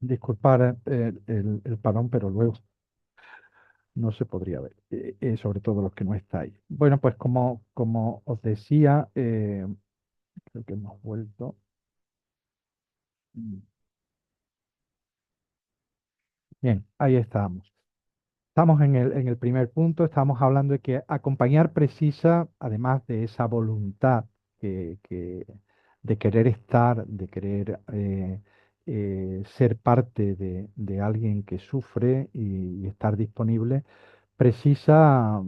Disculpar el parón, pero luego no se podría ver, sobre todo los que no estáis. Bueno, pues como os decía, creo que hemos vuelto. Mm, Bien, ahí estamos. Estamos en el primer punto, estamos hablando de que acompañar precisa, además de esa voluntad de querer estar, de querer ser parte de alguien que sufre y estar disponible, precisa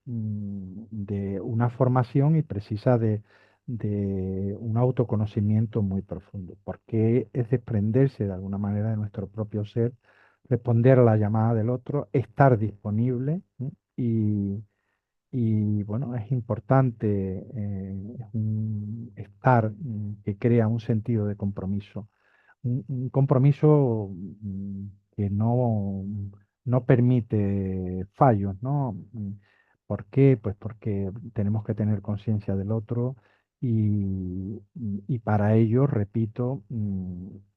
de una formación y precisa de un autoconocimiento muy profundo, porque es desprenderse de alguna manera de nuestro propio ser, responder a la llamada del otro, estar disponible, ¿no? Y bueno, es importante es un estar que crea un sentido de compromiso, un compromiso que no permite fallos, ¿no? ¿Por qué? Pues porque tenemos que tener conciencia del otro y para ello, repito,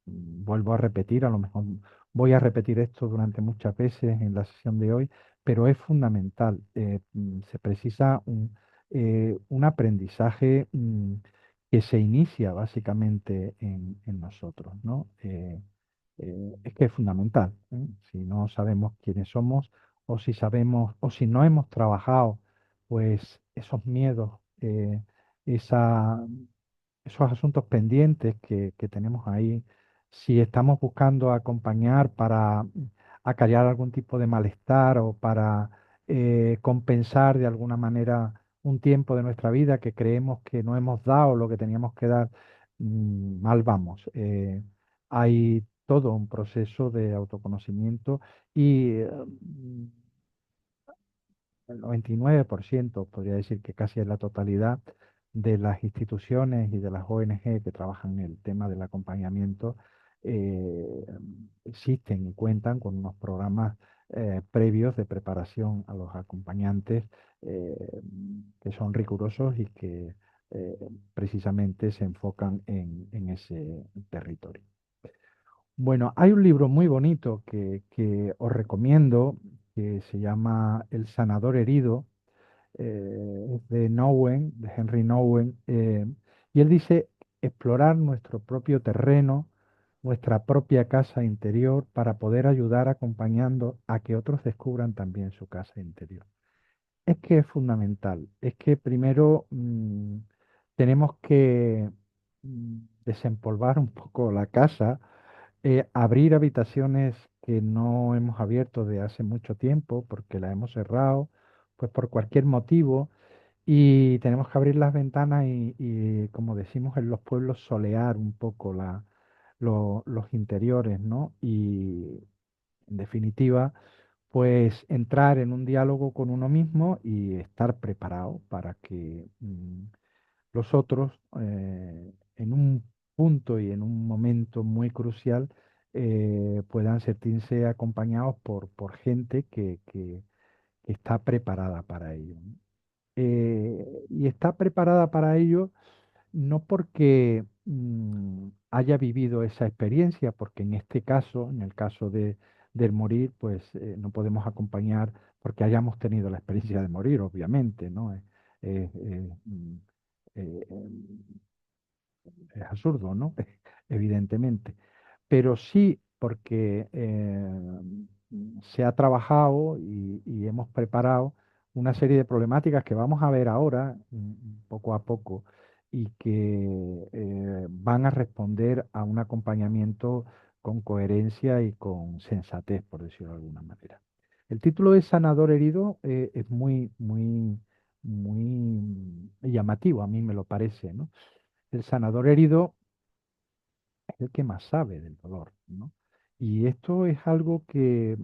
vuelvo a repetir, a lo mejor voy a repetir esto durante muchas veces en la sesión de hoy, pero es fundamental. Se precisa un aprendizaje que se inicia básicamente en nosotros, ¿no? Es que es fundamental, ¿eh? Si no sabemos quiénes somos o si sabemos o si no hemos trabajado, pues esos miedos, esa, esos asuntos pendientes que tenemos ahí, si estamos buscando acompañar para acallar algún tipo de malestar o para compensar de alguna manera un tiempo de nuestra vida que creemos que no hemos dado lo que teníamos que dar, mal vamos. Hay todo un proceso de autoconocimiento y el 99%, podría decir que casi es la totalidad de las instituciones y de las ONG que trabajan en el tema del acompañamiento, eh, existen y cuentan con unos programas previos de preparación a los acompañantes eh, que son rigurosos y que eh, precisamente se enfocan en ese territorio. Bueno, hay un libro muy bonito que os recomiendo que se llama El sanador herido, es de Nowen, de Henry Nowen, y él dice explorar nuestro propio terreno, nuestra propia casa interior para poder ayudar acompañando a que otros descubran también su casa interior. Es que es fundamental, es que primero tenemos que desempolvar un poco la casa, abrir habitaciones que no hemos abierto de hace mucho tiempo porque la hemos cerrado, pues por cualquier motivo, y tenemos que abrir las ventanas como decimos en los pueblos, solear un poco los interiores, ¿no? Y en definitiva, pues entrar en un diálogo con uno mismo y estar preparado para que los otros, en un punto y en un momento muy crucial, puedan sentirse acompañados por gente que está preparada para ello, ¿no? Y está preparada para ello no porque haya vivido esa experiencia, porque en este caso, en el caso del morir, pues no podemos acompañar porque hayamos tenido la experiencia de morir, obviamente, ¿no? Mm, eh, es absurdo, ¿no? Evidentemente. Pero sí porque se ha trabajado y hemos preparado una serie de problemáticas que vamos a ver ahora, poco a poco, y que van a responder a un acompañamiento con coherencia y con sensatez, por decirlo de alguna manera. El título de Sanador herido es muy llamativo, a mí me lo parece, ¿no? El sanador herido es el que más sabe del dolor, ¿no? Y esto es algo que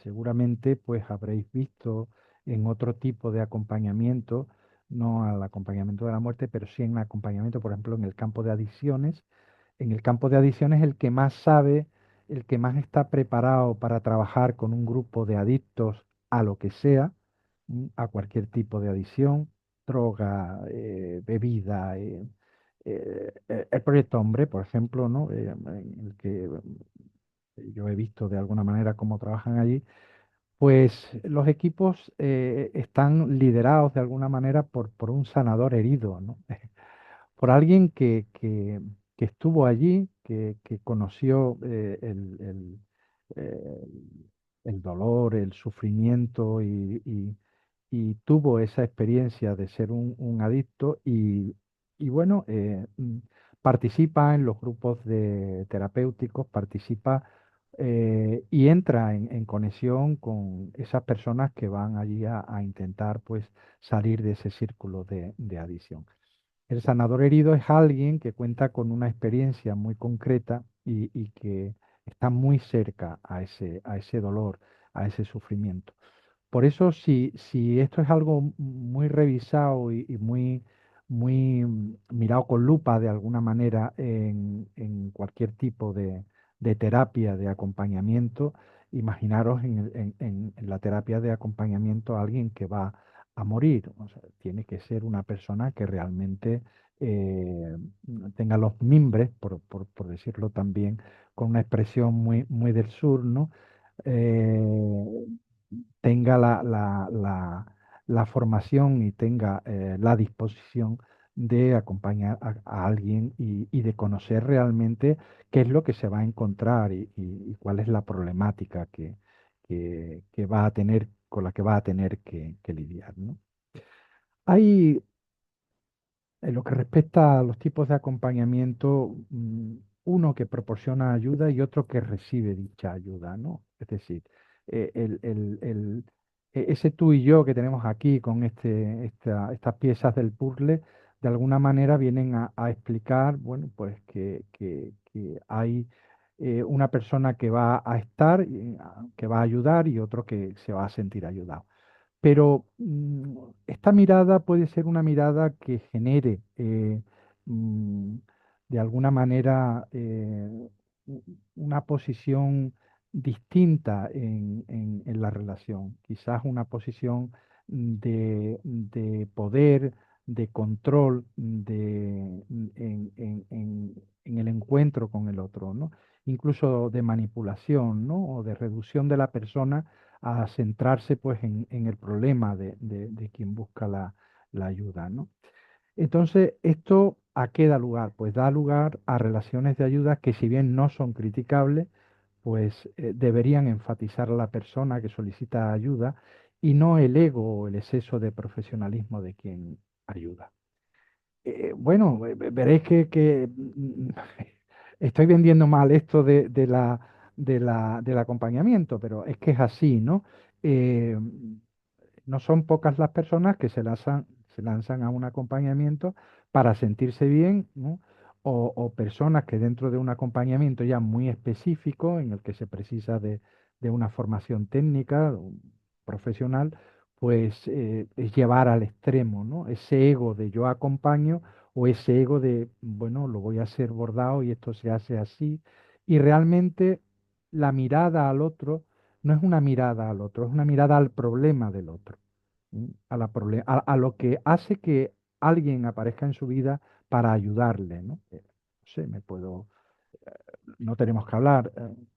seguramente pues habréis visto en otro tipo de acompañamiento, no al acompañamiento de la muerte, pero sí en acompañamiento, por ejemplo, en el campo de adicciones. En el campo de adicciones el que más sabe, el que más está preparado para trabajar con un grupo de adictos a lo que sea, a cualquier tipo de adicción, droga, bebida, el Proyecto Hombre, por ejemplo, ¿no? En el que yo he visto de alguna manera cómo trabajan allí, pues los equipos están liderados de alguna manera por un sanador herido, ¿no? Por alguien que estuvo allí, que conoció eh, el dolor, el sufrimiento y tuvo esa experiencia de ser un adicto y bueno, participa en los grupos terapéuticos, participa y entra en conexión con esas personas que van allí a intentar pues salir de ese círculo de adicción. El sanador herido es alguien que cuenta con una experiencia muy concreta y que está muy cerca a ese dolor, a ese sufrimiento. Por eso, si esto es algo muy revisado y muy mirado con lupa de alguna manera en cualquier tipo de terapia de acompañamiento, imaginaros en la terapia de acompañamiento a alguien que va a morir. O sea, tiene que ser una persona que realmente eh, tenga los mimbres, por decirlo también, con una expresión muy del sur, ¿no? eh, tenga la formación y tenga la disposición de acompañar a alguien y de conocer realmente qué es lo que se va a encontrar y cuál es la problemática que va a tener, con la que va a tener que lidiar, ¿no? Hay en lo que respecta a los tipos de acompañamiento, uno que proporciona ayuda y otro que recibe dicha ayuda, ¿no? Es decir, ese tú y yo que tenemos aquí con estas piezas del puzzle, de alguna manera vienen a explicar, bueno, pues que hay una persona que va a estar, que va a ayudar y otro que se va a sentir ayudado. Pero esta mirada puede ser una mirada que genere mm, de alguna manera una posición distinta en la relación, quizás una posición de poder, de control, en el encuentro con el otro, ¿no? Incluso de manipulación, ¿no? O de reducción de la persona a centrarse pues en el problema de quien busca la ayuda, ¿no? Entonces, ¿esto a qué da lugar? Pues da lugar a relaciones de ayuda que si bien no son criticables, pues deberían enfatizar a la persona que solicita ayuda y no el ego o el exceso de profesionalismo de quien ayuda. Bueno, veréis que estoy vendiendo mal esto del acompañamiento, pero es que es así, ¿no? Eh, no son pocas las personas que se lanzan a un acompañamiento para sentirse bien, ¿no? O personas que dentro de un acompañamiento ya muy específico, en el que se precisa de una formación técnica, profesional, pues es llevar al extremo, ¿no? Ese ego de yo acompaño o ese ego de, bueno, lo voy a hacer bordado y esto se hace así. Y realmente la mirada al otro no es una mirada al otro, es una mirada al problema del otro, ¿m? A lo que hace que alguien aparezca en su vida para ayudarle, ¿no? No sé, no tenemos que hablar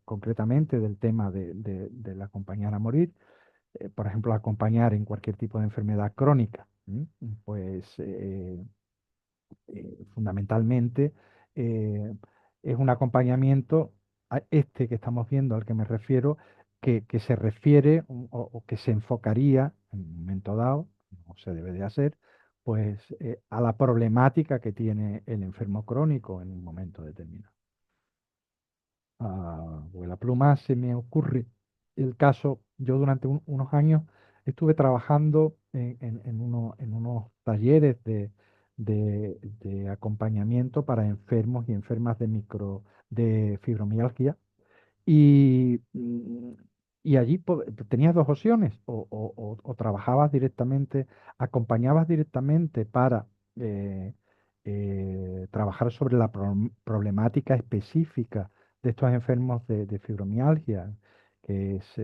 concretamente del tema del acompañar a morir, por ejemplo, acompañar en cualquier tipo de enfermedad crónica, ¿m? Pues fundamentalmente eh, es un acompañamiento, a este que estamos viendo, al que me refiero, que se refiere o que se enfocaría en un momento dado, no se debe de hacer, pues a la problemática que tiene el enfermo crónico en un momento determinado. Vuela pluma, se me ocurre el caso, yo durante unos años estuve trabajando en unos talleres de acompañamiento para enfermos y enfermas de fibromialgia y, y allí tenías dos opciones, o trabajabas directamente, acompañabas directamente para eh, trabajar sobre la problemática específica de estos enfermos de fibromialgia, que es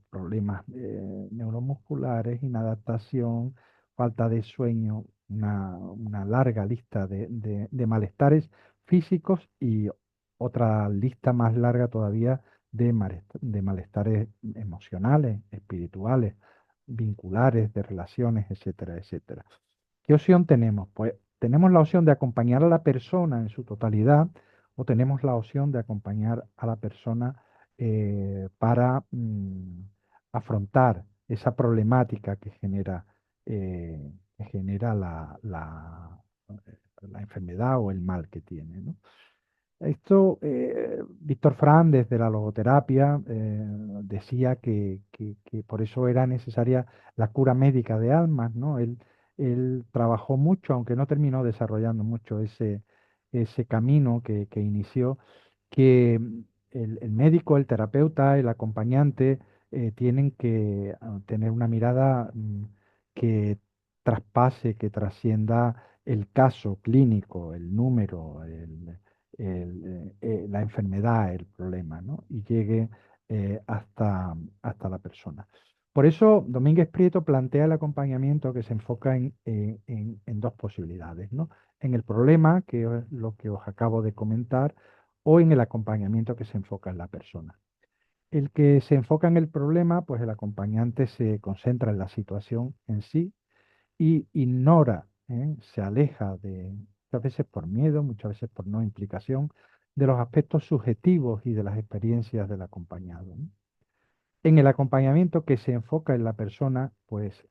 problemas neuromusculares, inadaptación, falta de sueño, una larga lista de malestares físicos y otra lista más larga todavía de malestares emocionales, espirituales, vinculares, de relaciones, etcétera, etcétera. ¿Qué opción tenemos? Pues tenemos la opción de acompañar a la persona en su totalidad o tenemos la opción de acompañar a la persona para afrontar esa problemática que genera la enfermedad o el mal que tiene, ¿no? Esto, Víctor Frank, desde la logoterapia, decía que por eso era necesaria la cura médica de almas, ¿no? Él trabajó mucho, aunque no terminó desarrollando mucho ese camino que inició, que el médico, el terapeuta, el acompañante tienen que tener una mirada que traspase, que trascienda el caso clínico, el número, la enfermedad, el problema, ¿no? Y llegue hasta la persona. Por eso, Domínguez Prieto plantea el acompañamiento que se enfoca en dos posibilidades, ¿no? En el problema, que es lo que os acabo de comentar, o en el acompañamiento que se enfoca en la persona. El que se enfoca en el problema, pues el acompañante se concentra en la situación en sí y ignora, se aleja muchas veces por miedo, muchas veces por no implicación, de los aspectos subjetivos y de las experiencias del acompañado, ¿no? En el acompañamiento que se enfoca en la persona, pues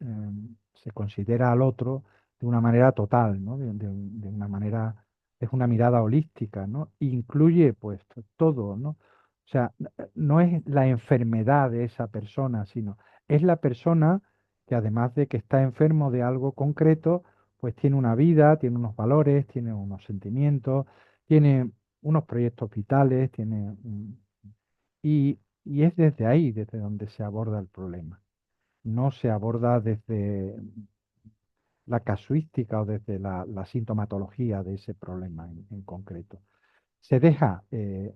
se considera al otro de una manera total, ¿no? De una manera, es una mirada holística, ¿no? Incluye pues todo, ¿no? O sea, no es la enfermedad de esa persona, sino es la persona que además de que está enfermo de algo concreto, pues tiene una vida, tiene unos valores, tiene unos sentimientos, tiene unos proyectos vitales, y es desde ahí, desde donde se aborda el problema. No se aborda desde la casuística o desde la sintomatología de ese problema en concreto. Se deja que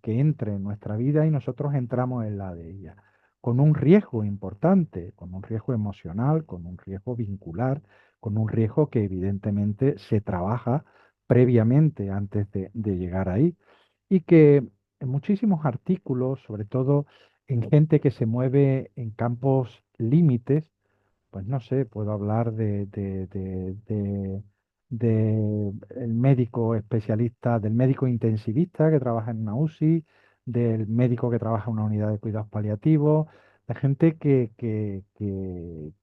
entre en nuestra vida y nosotros entramos en la de ella, con un riesgo importante, con un riesgo emocional, con un riesgo vincular, con un riesgo que evidentemente se trabaja previamente antes de llegar ahí y que en muchísimos artículos, sobre todo en gente que se mueve en campos límites, pues no sé, puedo hablar de el médico especialista, del médico intensivista que trabaja en una UCI, del médico que trabaja en una unidad de cuidados paliativos, de gente que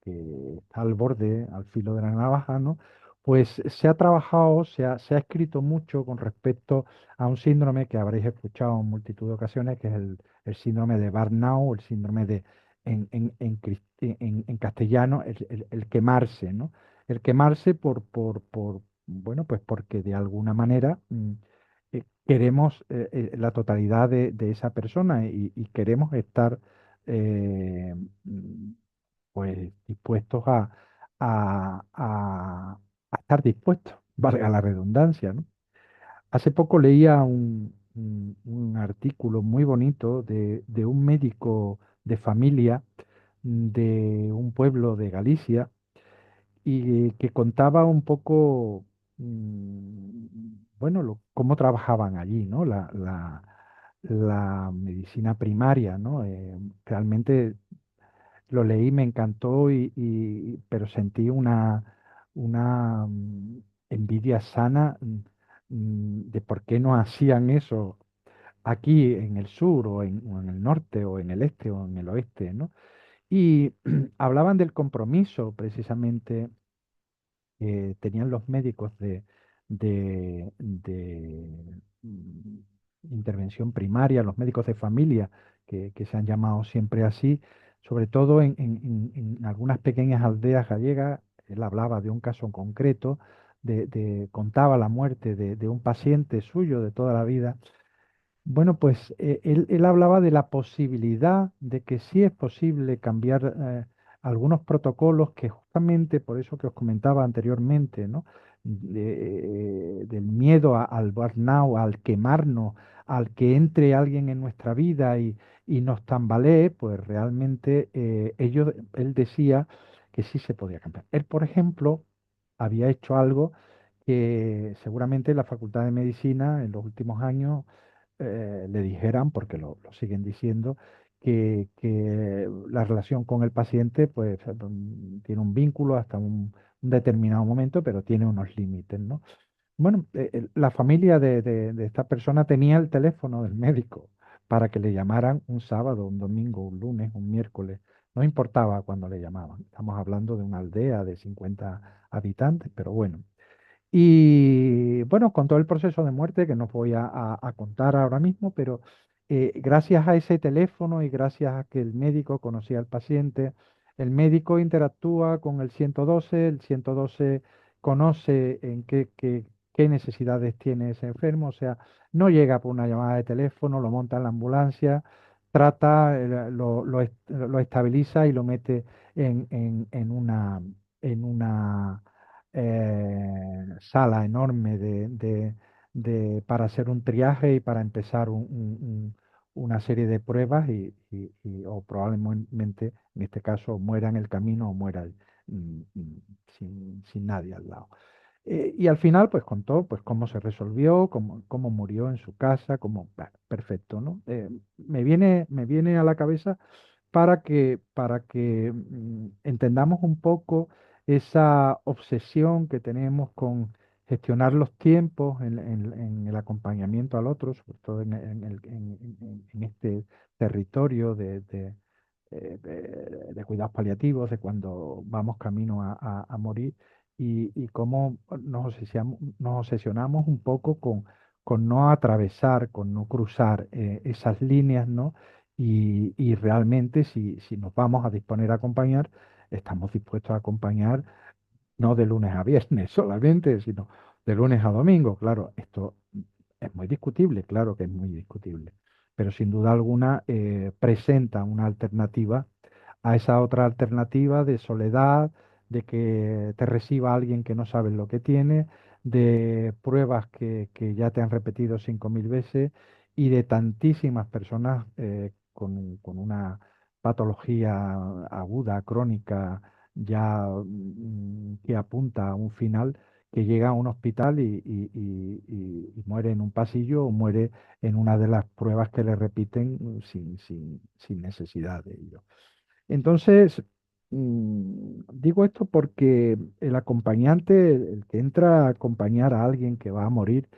está al borde, al filo de la navaja, ¿no? Pues se ha trabajado, se ha escrito mucho con respecto a un síndrome que habréis escuchado en multitud de ocasiones, que es el síndrome de Burnout, el síndrome de en castellano, el quemarse, ¿no? El quemarse bueno, pues porque de alguna manera queremos la totalidad de esa persona y queremos estar eh, mm, pues dispuestos a estar dispuestos, valga la redundancia, ¿no? Hace poco leía un artículo muy bonito de un médico de familia de un pueblo de Galicia y que contaba un poco, bueno, cómo trabajaban allí, ¿no? La medicina primaria, ¿no? Realmente lo leí, me encantó, pero sentí una envidia sana de por qué no hacían eso aquí en el sur o en el norte o en el este o en el oeste, ¿no? Y hablaban del compromiso precisamente que tenían los médicos de intervención primaria, los médicos de familia, que se han llamado siempre así, sobre todo en algunas pequeñas aldeas gallegas. Él hablaba de un caso concreto, contaba la muerte de un paciente suyo de toda la vida. Bueno, pues él hablaba de la posibilidad de que sí es posible cambiar algunos protocolos que justamente por eso que os comentaba anteriormente, ¿no? Del miedo al burnout, al quemarnos, al que entre alguien en nuestra vida y nos tambalee, pues realmente él decía que sí se podía cambiar. Él, por ejemplo, había hecho algo que seguramente la Facultad de Medicina en los últimos años le dijeran, porque lo siguen diciendo, que la relación con el paciente pues tiene un vínculo hasta un determinado momento, pero tiene unos límites, ¿no? Bueno, la familia de esta persona tenía el teléfono del médico para que le llamaran un sábado, un domingo, un lunes, un miércoles. No importaba cuando le llamaban. Estamos hablando de una aldea de 50 habitantes, pero bueno. Y bueno, con todo el proceso de muerte que no voy a contar ahora mismo, pero gracias a ese teléfono y gracias a que el médico conocía al paciente, el médico interactúa con el 112 conoce en qué necesidades tiene ese enfermo, o sea, no llega por una llamada de teléfono, lo monta en la ambulancia, trata, lo estabiliza y lo mete en una sala enorme para hacer un triaje y para empezar una serie de pruebas o probablemente en este caso muera en el camino o muera mm, mm, sin nadie al lado. Y al final, pues contó pues cómo se resolvió, cómo murió en su casa, perfecto, ¿no? Me viene a la cabeza para que entendamos un poco esa obsesión que tenemos con gestionar los tiempos en el acompañamiento al otro, sobre todo en este territorio de cuidados paliativos, de cuando vamos camino a morir y cómo nos obsesionamos un poco con no atravesar, con no cruzar esas líneas, ¿no? Y realmente si nos vamos a disponer a acompañar, estamos dispuestos a acompañar no de lunes a viernes solamente, sino de lunes a domingo. Claro, esto es muy discutible, claro que es muy discutible, pero sin duda alguna presenta una alternativa a esa otra alternativa de soledad, de que te reciba alguien que no sabes lo que tiene, de pruebas que ya te han repetido 5.000 veces y de tantísimas personas con una patología aguda, crónica, ya que apunta a un final, que llega a un hospital y muere en un pasillo o muere en una de las pruebas que le repiten sin necesidad de ello. Entonces, digo esto porque el acompañante, el que entra a acompañar a alguien que va a morir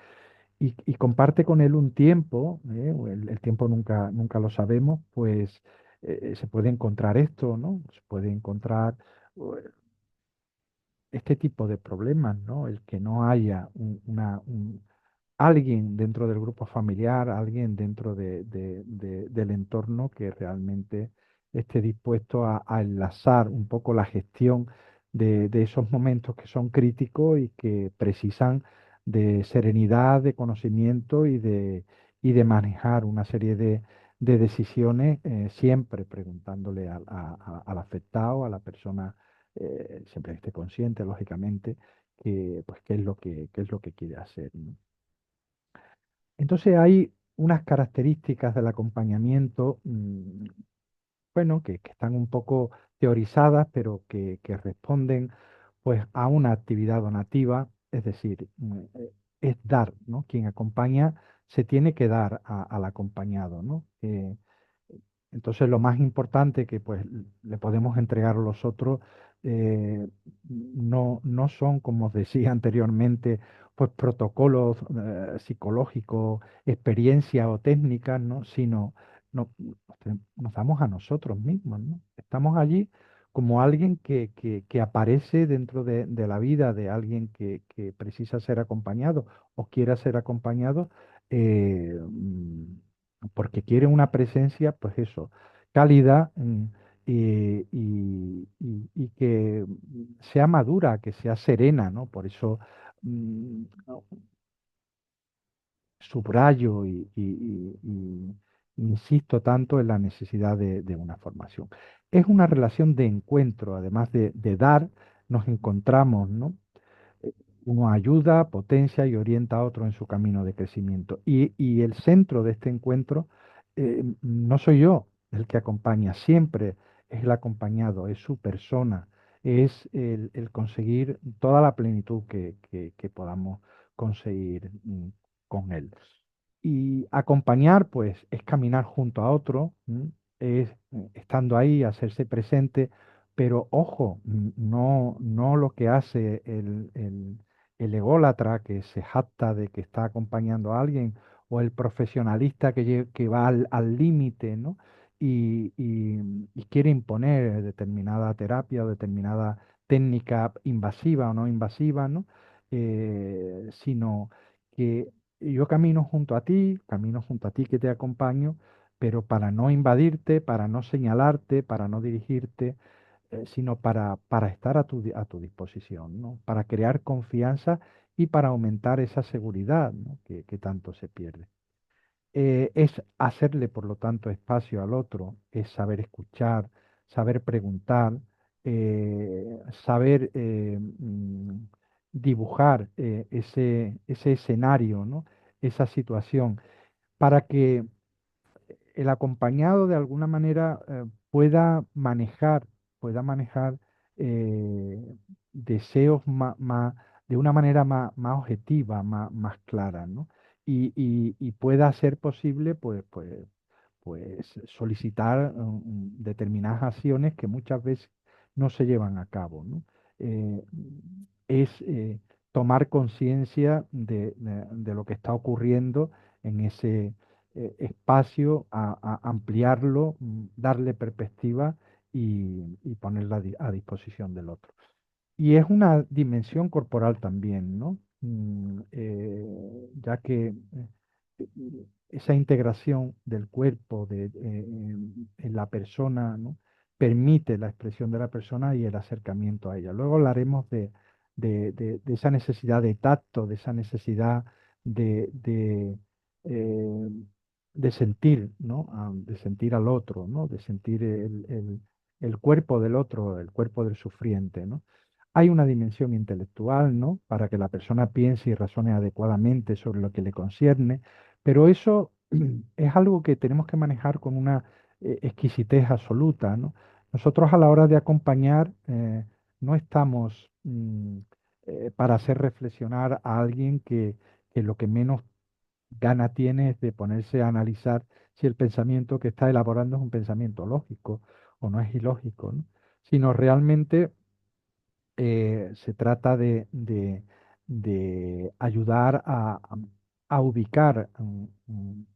y comparte con él un tiempo, o el tiempo nunca lo sabemos, pues se puede encontrar esto, ¿no? Se puede encontrar este tipo de problemas, ¿no? El que no haya alguien dentro del grupo familiar, alguien dentro del entorno que realmente esté dispuesto a enlazar un poco la gestión de esos momentos que son críticos y que precisan de serenidad, de conocimiento y de manejar una serie de decisiones, siempre preguntándole al afectado, a la persona, siempre que esté consciente, lógicamente, pues, qué es lo que quiere hacer, ¿no? Entonces hay unas características del acompañamiento, bueno, que están un poco teorizadas, pero que responden pues a una actividad donativa, es decir, es dar, ¿no? Quien acompaña se tiene que dar al acompañado, ¿no? Entonces lo más importante que pues le podemos entregar a los otros no son, como os decía anteriormente, pues protocolos psicológicos, experiencias o técnicas, ¿no? Sino nos damos a nosotros mismos, ¿no? Estamos allí como alguien que aparece dentro de la vida de alguien que precisa ser acompañado o quiera ser acompañado, porque quiere una presencia, pues eso, cálida, y que sea madura, que sea serena, ¿no? Por eso mm, subrayo y insisto tanto en la necesidad de una formación. Es una relación de encuentro, además de dar, nos encontramos, ¿no? eh, Uno ayuda, potencia y orienta a otro en su camino de crecimiento. Y el centro de este encuentro no soy yo el que acompaña, siempre es el acompañado, es su persona, es el conseguir toda la plenitud que podamos conseguir con él. Y acompañar, pues, es caminar junto a otro, es estando ahí, hacerse presente, pero ojo, no lo que hace el ególatra que se jacta de que está acompañando a alguien, o el profesionalista que va al límite, ¿no? Y quiere imponer determinada terapia o determinada técnica invasiva o no invasiva, ¿no? Sino que yo camino junto a ti que te acompaño, pero para no invadirte, para no señalarte, para no dirigirte, sino para estar a tu disposición, ¿no? Para crear confianza y para aumentar esa seguridad, ¿no? Que tanto se pierde. Es hacerle, por lo tanto, espacio al otro, es saber escuchar, saber preguntar, saber dibujar ese escenario, ¿no? Esa situación, para que el acompañado de alguna manera pueda manejar eh, deseos de una manera más objetiva, más clara, ¿no? Y pueda ser posible, pues solicitar determinadas acciones que muchas veces no se llevan a cabo, ¿no? Eh, es tomar conciencia de lo que está ocurriendo en ese espacio, a ampliarlo, darle perspectiva y ponerla a disposición del otro. Y es una dimensión corporal también, ¿no? Ya que esa integración del cuerpo en la persona, ¿no? Permite la expresión de la persona y el acercamiento a ella. Luego hablaremos de esa necesidad de tacto, de esa necesidad de, de, eh, de sentir, ¿no? De sentir al otro, ¿no? De sentir el cuerpo del otro, el cuerpo del sufriente, ¿no? Hay una dimensión intelectual, ¿no? Para que la persona piense y razone adecuadamente sobre lo que le concierne, pero eso es algo que tenemos que manejar con una exquisitez absoluta, ¿no? Nosotros a la hora de acompañar no estamos para hacer reflexionar a alguien que lo que menos gana tiene es de ponerse a analizar si el pensamiento que está elaborando es un pensamiento lógico o no es ilógico, ¿no? Sino realmente se trata de ayudar a ubicar,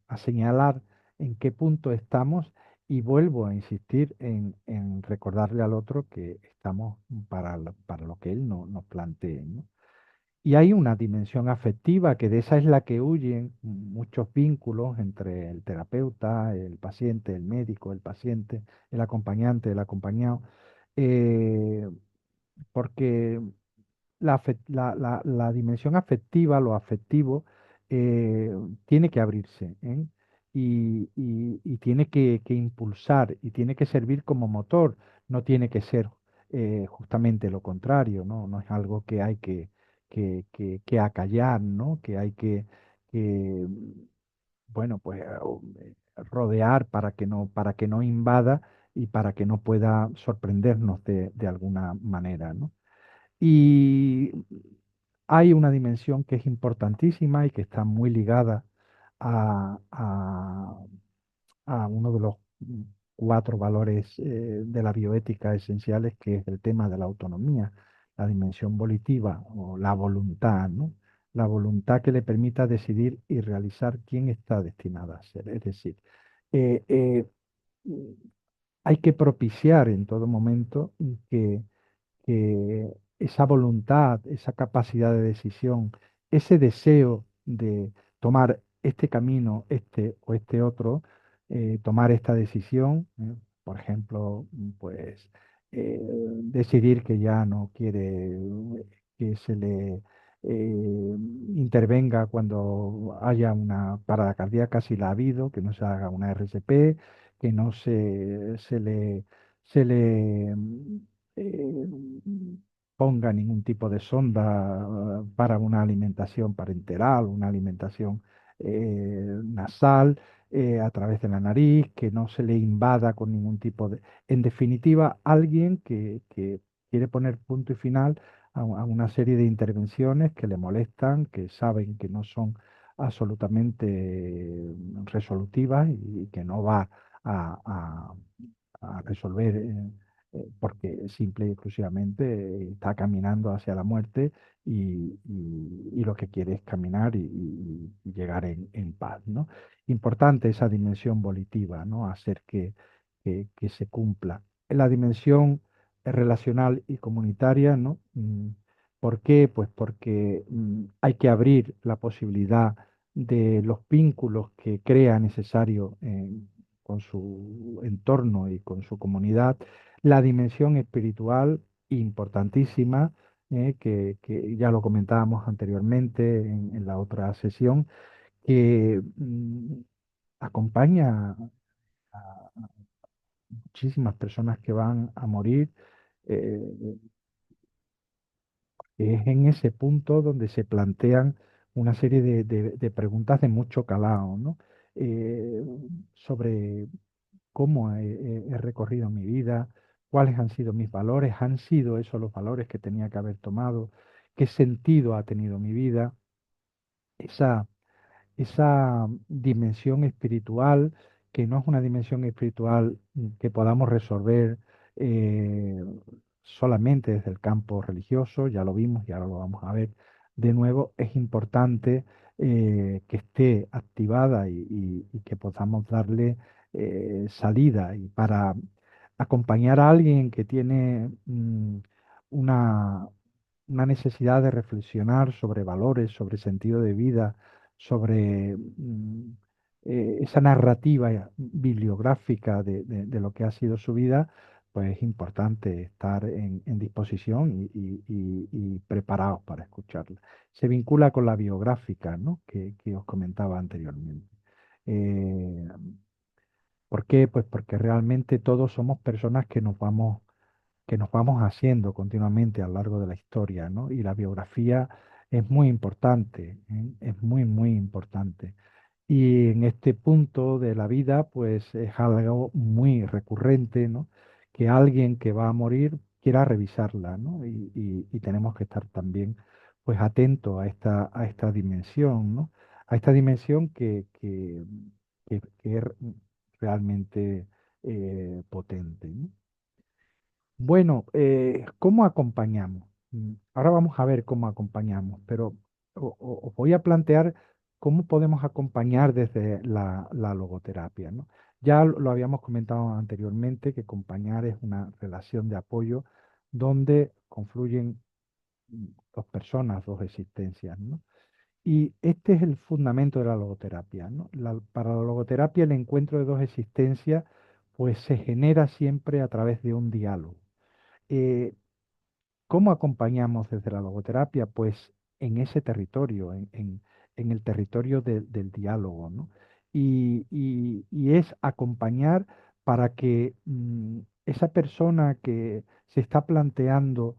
a señalar en qué punto estamos, y vuelvo a insistir en recordarle al otro que estamos para lo que él nos plantee, ¿no? Y hay una dimensión afectiva, que de esa es la que huyen muchos vínculos entre el terapeuta, el paciente, el médico, el paciente, el acompañante, el acompañado. eh, Porque la dimensión afectiva, lo afectivo, eh, tiene que abrirse, ¿eh? Y tiene que impulsar y tiene que servir como motor, no tiene que ser justamente lo contrario, ¿no? No es algo que hay que acallar, ¿no? Que hay que, bueno, pues rodear para que no invada y para que no pueda sorprendernos de alguna manera, ¿no? Y hay una dimensión que es importantísima y que está muy ligada a, a- a uno de los cuatro valores de la bioética esenciales, que es el tema de la autonomía, la dimensión volitiva o la voluntad, ¿no? La voluntad que le permita decidir y realizar quién está destinada a ser. Es decir, eh, eh, hay que propiciar en todo momento que esa voluntad, esa capacidad de decisión, ese deseo de tomar este camino, este o este otro, tomar esta decisión, por ejemplo, pues decidir que ya no quiere que se le intervenga cuando haya una parada cardíaca, si la ha habido, que no se haga una RCP, que no se le eh, ponga ningún tipo de sonda para una alimentación parenteral, una alimentación nasal a través de la nariz, que no se le invada con ningún tipo de... En definitiva, alguien quiere poner punto y final a una serie de intervenciones que le molestan, que saben que no son absolutamente resolutivas y que no va a, a- a resolver porque simple y exclusivamente está caminando hacia la muerte y lo que quiere es caminar y llegar en paz, ¿no? Importante esa dimensión volitiva, ¿no? Hacer que se cumpla. En la dimensión relacional y comunitaria, ¿no? ¿Por qué? Pues porque hay que abrir la posibilidad de los vínculos que crea necesario con su entorno y con su comunidad. La dimensión espiritual, importantísima, que ya lo comentábamos anteriormente en la otra sesión, que acompaña a muchísimas personas que van a morir. eh, es en ese punto donde se plantean una serie de preguntas de mucho calado, ¿no? Eh, sobre cómo he recorrido mi vida, cuáles han sido mis valores, han sido esos los valores que tenía que haber tomado, qué sentido ha tenido mi vida, esa esa dimensión espiritual, que no es una dimensión espiritual que podamos resolver eh, solamente desde el campo religioso, ya lo vimos y ahora lo vamos a ver de nuevo, es importante que esté activada y que podamos darle salida y para acompañar a alguien que tiene una, una necesidad de reflexionar sobre valores, sobre sentido de vida, sobre esa narrativa bibliográfica de lo que ha sido su vida, pues es importante estar en disposición y preparados para escucharla. Se vincula con la biográfica, ¿no? que os comentaba anteriormente. Eh, ¿Por qué? Pues porque realmente todos somos personas que nos vamos haciendo continuamente a lo largo de la historia, ¿no? Y la biografía es muy importante, ¿eh? Es muy, muy importante. Y en este punto de la vida, pues es algo muy recurrente, ¿no? Que alguien que va a morir quiera revisarla, ¿no? Y tenemos que estar también, pues, atentos a esta dimensión, ¿no? A esta dimensión que es realmente potente, ¿no? Bueno, ¿cómo acompañamos? Ahora vamos a ver cómo acompañamos, pero os voy a plantear cómo podemos acompañar desde la logoterapia, ¿no? Ya lo habíamos comentado anteriormente, que acompañar es una relación de apoyo donde confluyen dos personas, dos existencias, ¿no? Y este es el fundamento de la logoterapia, ¿no? Para la logoterapia el encuentro de dos existencias pues se genera siempre a través de un diálogo. Eh, ¿Cómo acompañamos desde la logoterapia? Pues en ese territorio, en el territorio del diálogo, ¿no? Y es acompañar para que esa persona que se está planteando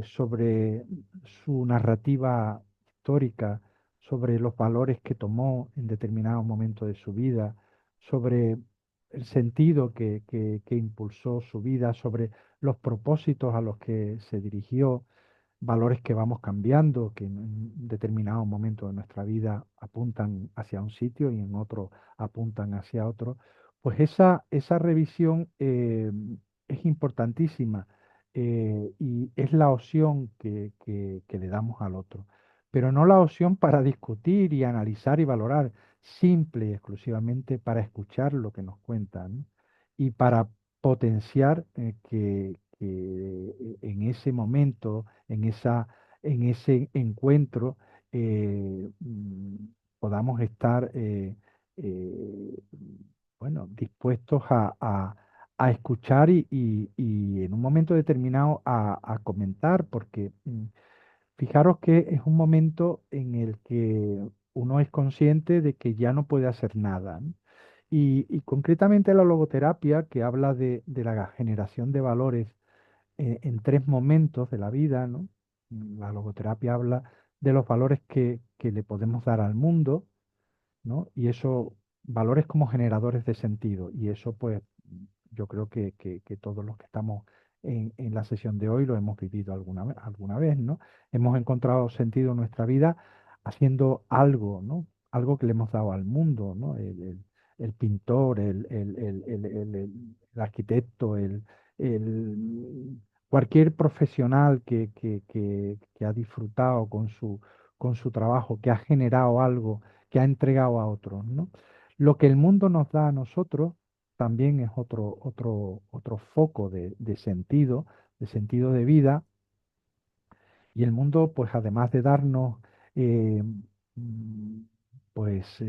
sobre su narrativa histórica, sobre los valores que tomó en determinado momento de su vida, sobre el sentido que impulsó su vida, sobre los propósitos a los que se dirigió, valores que vamos cambiando, que en un determinado momento de nuestra vida apuntan hacia un sitio y en otro apuntan hacia otro, pues esa revisión es importantísima y es la opción que le damos al otro, pero no la opción para discutir y analizar y valorar, simple y exclusivamente para escuchar lo que nos cuentan y para potenciar que en ese momento, en ese encuentro, podamos estar eh, bueno, dispuestos a escuchar y en un momento determinado a comentar, porque fijaros que es un momento en el que uno es consciente de que ya no puede hacer nada, ¿no? Y concretamente la logoterapia, que habla de la generación de valores en tres momentos de la vida, ¿no? La logoterapia habla de los valores que le podemos dar al mundo, ¿no? Y eso, valores como generadores de sentido. Y eso, pues, yo creo que todos los que estamos en la sesión de hoy lo hemos vivido alguna vez, ¿no? Hemos encontrado sentido en nuestra vida haciendo algo, ¿no? Algo que le hemos dado al mundo, ¿no? El pintor, el arquitecto, cualquier profesional que ha disfrutado con su trabajo, que ha generado algo, que ha entregado a otros, ¿no? Lo que el mundo nos da a nosotros también es otro foco de sentido de vida, y el mundo, pues además de darnos eh, mm, pues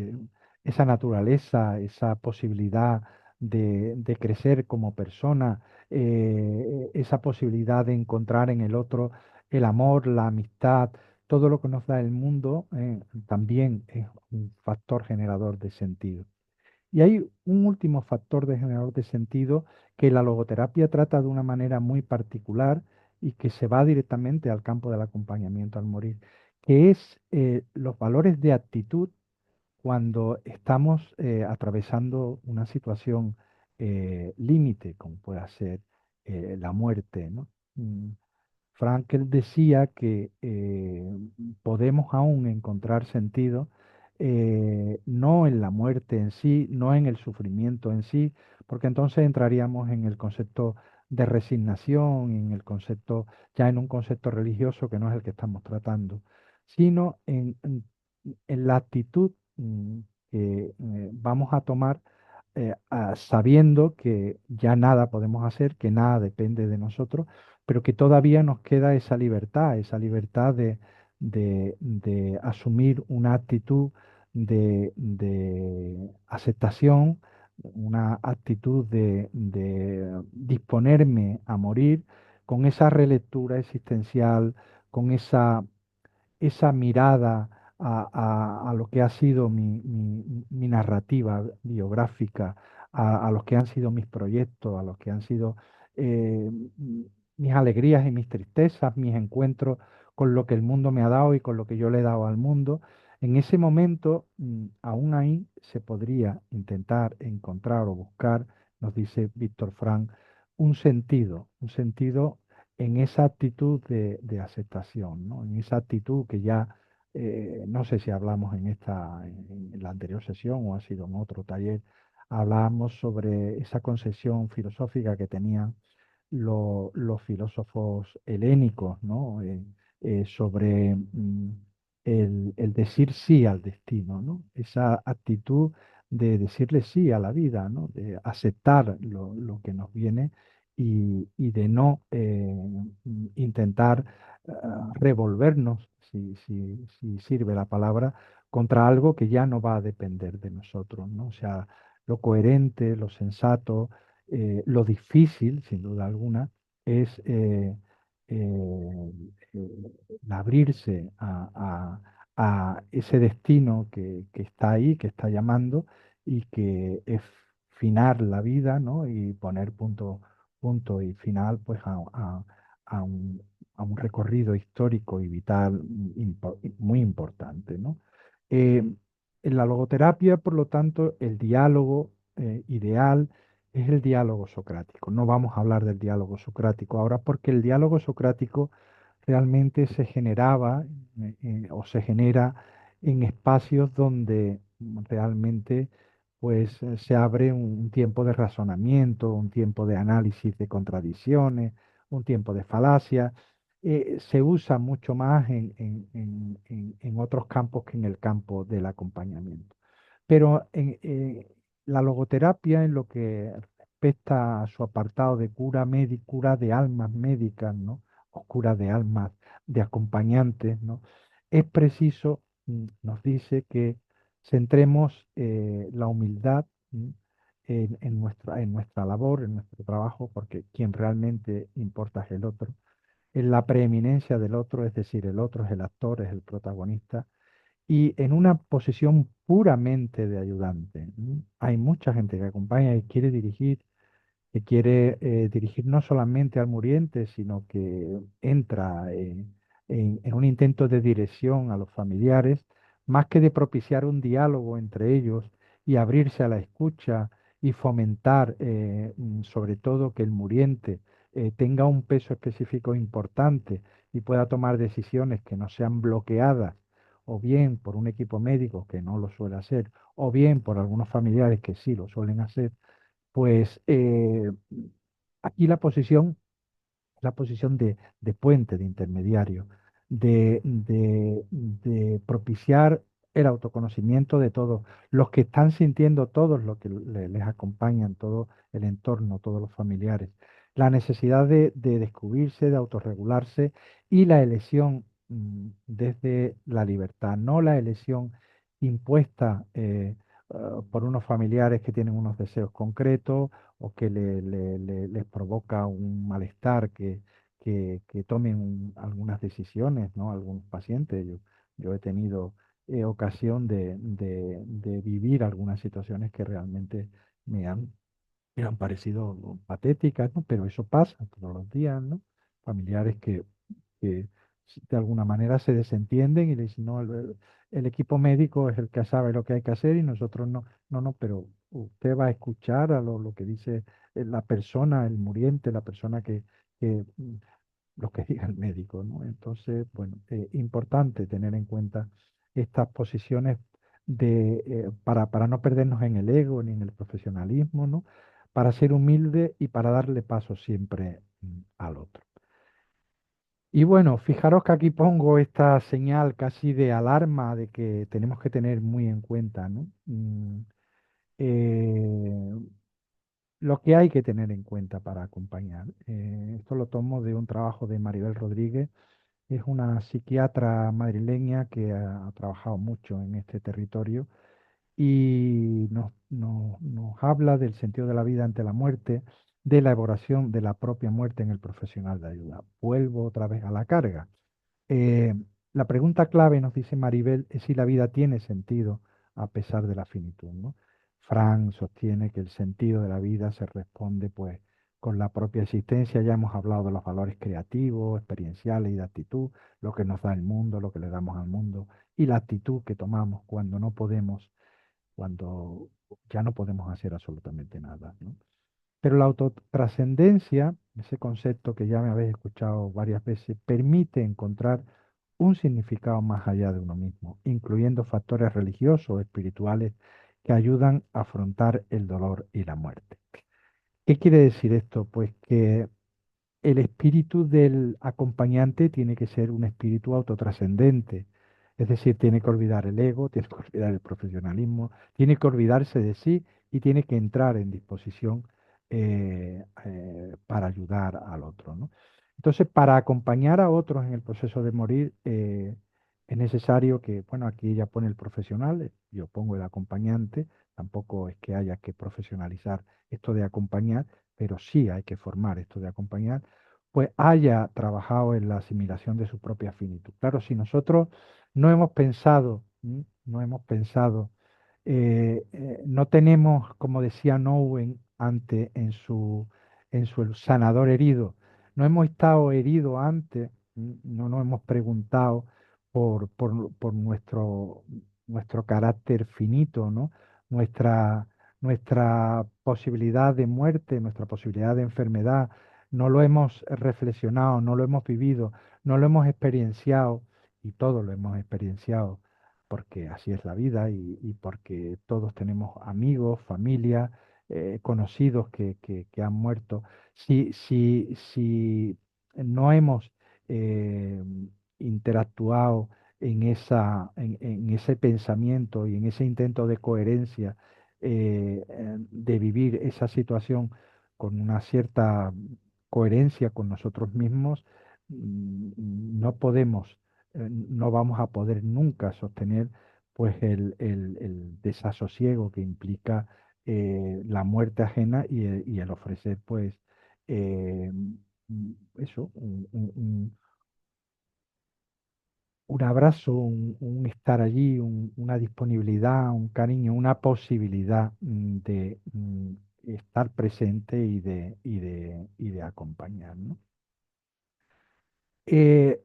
esa naturaleza, esa posibilidad de crecer como persona, esa posibilidad de encontrar en el otro el amor, la amistad, todo lo que nos da el mundo, también es un factor generador de sentido. Y hay un último factor de generador de sentido que la logoterapia trata de una manera muy particular y que se va directamente al campo del acompañamiento al morir, que es los valores de actitud cuando estamos atravesando una situación límite, como pueda ser la muerte, ¿no? Mm, Frankel decía que podemos aún encontrar sentido no en la muerte en sí, no en el sufrimiento en sí, porque entonces entraríamos en el concepto de resignación, en el concepto, ya en un concepto religioso que no es el que estamos tratando, sino en la actitud que vamos a tomar sabiendo que ya nada podemos hacer, que nada depende de nosotros, pero que todavía nos queda esa libertad de asumir una actitud de aceptación, una actitud de disponerme a morir con esa relectura existencial, con esa mirada a lo que ha sido mi narrativa biográfica, a los que han sido mis proyectos, a los que han sido eh, m- mis alegrías y mis tristezas, mis encuentros con lo que el mundo me ha dado y con lo que yo le he dado al mundo. En ese momento, aún ahí se podría intentar encontrar o buscar, nos dice Víctor Frank, un sentido en esa actitud de aceptación, ¿no? En esa actitud que ya, no sé si hablamos en la anterior sesión o ha sido en otro taller, hablábamos sobre esa concepción filosófica que tenían los filósofos helénicos, ¿no? Sobre el decir sí al destino, ¿no? Esa actitud de decirle sí a la vida, ¿no? De aceptar lo que nos viene y de no intentar revolvernos, si sirve la palabra, contra algo que ya no va a depender de nosotros, ¿no? O sea, lo coherente, lo sensato, lo difícil, sin duda alguna, es eh, el abrirse a ese destino que está ahí, que está llamando y que es finar la vida, ¿no? Y poner punto y final pues a un, a un recorrido histórico y vital muy importante, ¿no? Eh, en la logoterapia, por lo tanto, el diálogo ideal es el diálogo socrático. No vamos a hablar del diálogo socrático ahora porque el diálogo socrático realmente se generaba o se genera en espacios donde realmente pues se abre un tiempo de razonamiento, un tiempo de análisis de contradicciones, un tiempo de falacia. Se usa mucho más en otros campos que en el campo del acompañamiento. Pero la logoterapia, en lo que respecta a su apartado de cura de almas médicas, ¿no? O cura de almas de acompañantes, ¿no? Es preciso, nos dice que centremos la humildad en nuestra labor, en nuestro trabajo, porque quien realmente importa es el otro, en la preeminencia del otro, es decir, el otro es el actor, es el protagonista, y en una posición puramente de ayudante. Hay mucha gente que acompaña y quiere dirigir, que quiere dirigir no solamente al muriente, sino que entra en un intento de dirección a los familiares, más que de propiciar un diálogo entre ellos y abrirse a la escucha y fomentar sobre todo que el muriente tenga un peso específico importante y pueda tomar decisiones que no sean bloqueadas, o bien por un equipo médico que no lo suele hacer, o bien por algunos familiares que sí lo suelen hacer, pues aquí la posición de puente, de intermediario, de propiciar el autoconocimiento de todos, los que están sintiendo todos, los que les acompañan, todo el entorno, todos los familiares, la necesidad de descubrirse, de autorregularse y la elección desde la libertad, no la elección impuesta por unos familiares que tienen unos deseos concretos o que les provoca un malestar que tomen algunas decisiones, ¿no? Algunos pacientes. Yo he tenido ocasión de vivir algunas situaciones que realmente me han, me han parecido patéticas, ¿no? Pero eso pasa todos los días, ¿no? Familiares que de alguna manera se desentienden y le dicen, no, el equipo médico es el que sabe lo que hay que hacer y nosotros no, no, no, pero usted va a escuchar a lo que dice la persona, el muriente, la persona que lo que diga el médico, ¿no? Entonces, bueno, importante tener en cuenta estas posiciones para no perdernos en el ego ni en el profesionalismo, ¿no? Para ser humilde y para darle paso siempre al otro. Y bueno, fijaros que aquí pongo esta señal casi de alarma de que tenemos que tener muy en cuenta, ¿no? Eh, lo que hay que tener en cuenta para acompañar. Esto lo tomo de un trabajo de Maribel Rodríguez. Es una psiquiatra madrileña que ha trabajado mucho en este territorio y nos habla del sentido de la vida ante la muerte, de la elaboración de la propia muerte en el profesional de ayuda. Vuelvo otra vez a la carga. Eh, la pregunta clave, nos dice Maribel, es si la vida tiene sentido a pesar de la finitud, ¿no? Frank sostiene que el sentido de la vida se responde pues con la propia existencia. Ya hemos hablado de los valores creativos, experienciales y de actitud, lo que nos da el mundo, lo que le damos al mundo y la actitud que tomamos cuando no podemos, cuando ya no podemos hacer absolutamente nada, ¿no? Pero la autotrascendencia, ese concepto que ya me habéis escuchado varias veces, permite encontrar un significado más allá de uno mismo, incluyendo factores religiosos o espirituales que ayudan a afrontar el dolor y la muerte. ¿Qué quiere decir esto? Pues que el espíritu del acompañante tiene que ser un espíritu autotrascendente, es decir, tiene que olvidar el ego, tiene que olvidar el profesionalismo, tiene que olvidarse de sí y tiene que entrar en disposición para ayudar al otro, ¿no? Entonces, para acompañar a otros en el proceso de morir, es necesario que, bueno, aquí ella pone el profesional, yo pongo el acompañante, tampoco es que haya que profesionalizar esto de acompañar, pero sí hay que formar esto de acompañar, pues haya trabajado en la asimilación de su propia finitud. Claro, si nosotros no hemos pensado, no hemos pensado, no tenemos, como decía Nowen antes en su El sanador herido, no hemos estado heridos antes, no nos hemos preguntado por nuestro carácter finito, ¿no? Nuestra, nuestra posibilidad de muerte, nuestra posibilidad de enfermedad, no lo hemos reflexionado, no lo hemos vivido, no lo hemos experienciado y todo lo hemos experienciado porque así es la vida y porque todos tenemos amigos, familia, conocidos que han muerto. Si no hemos eh, interactuado en ese pensamiento y en ese intento de coherencia, de vivir esa situación con una cierta coherencia con nosotros mismos, no podemos, no vamos a poder nunca sostener pues el desasosiego que implica la muerte ajena y el ofrecer pues eh, eso, un abrazo, un estar allí, una disponibilidad, un cariño, una posibilidad de estar presente y de acompañar, ¿no?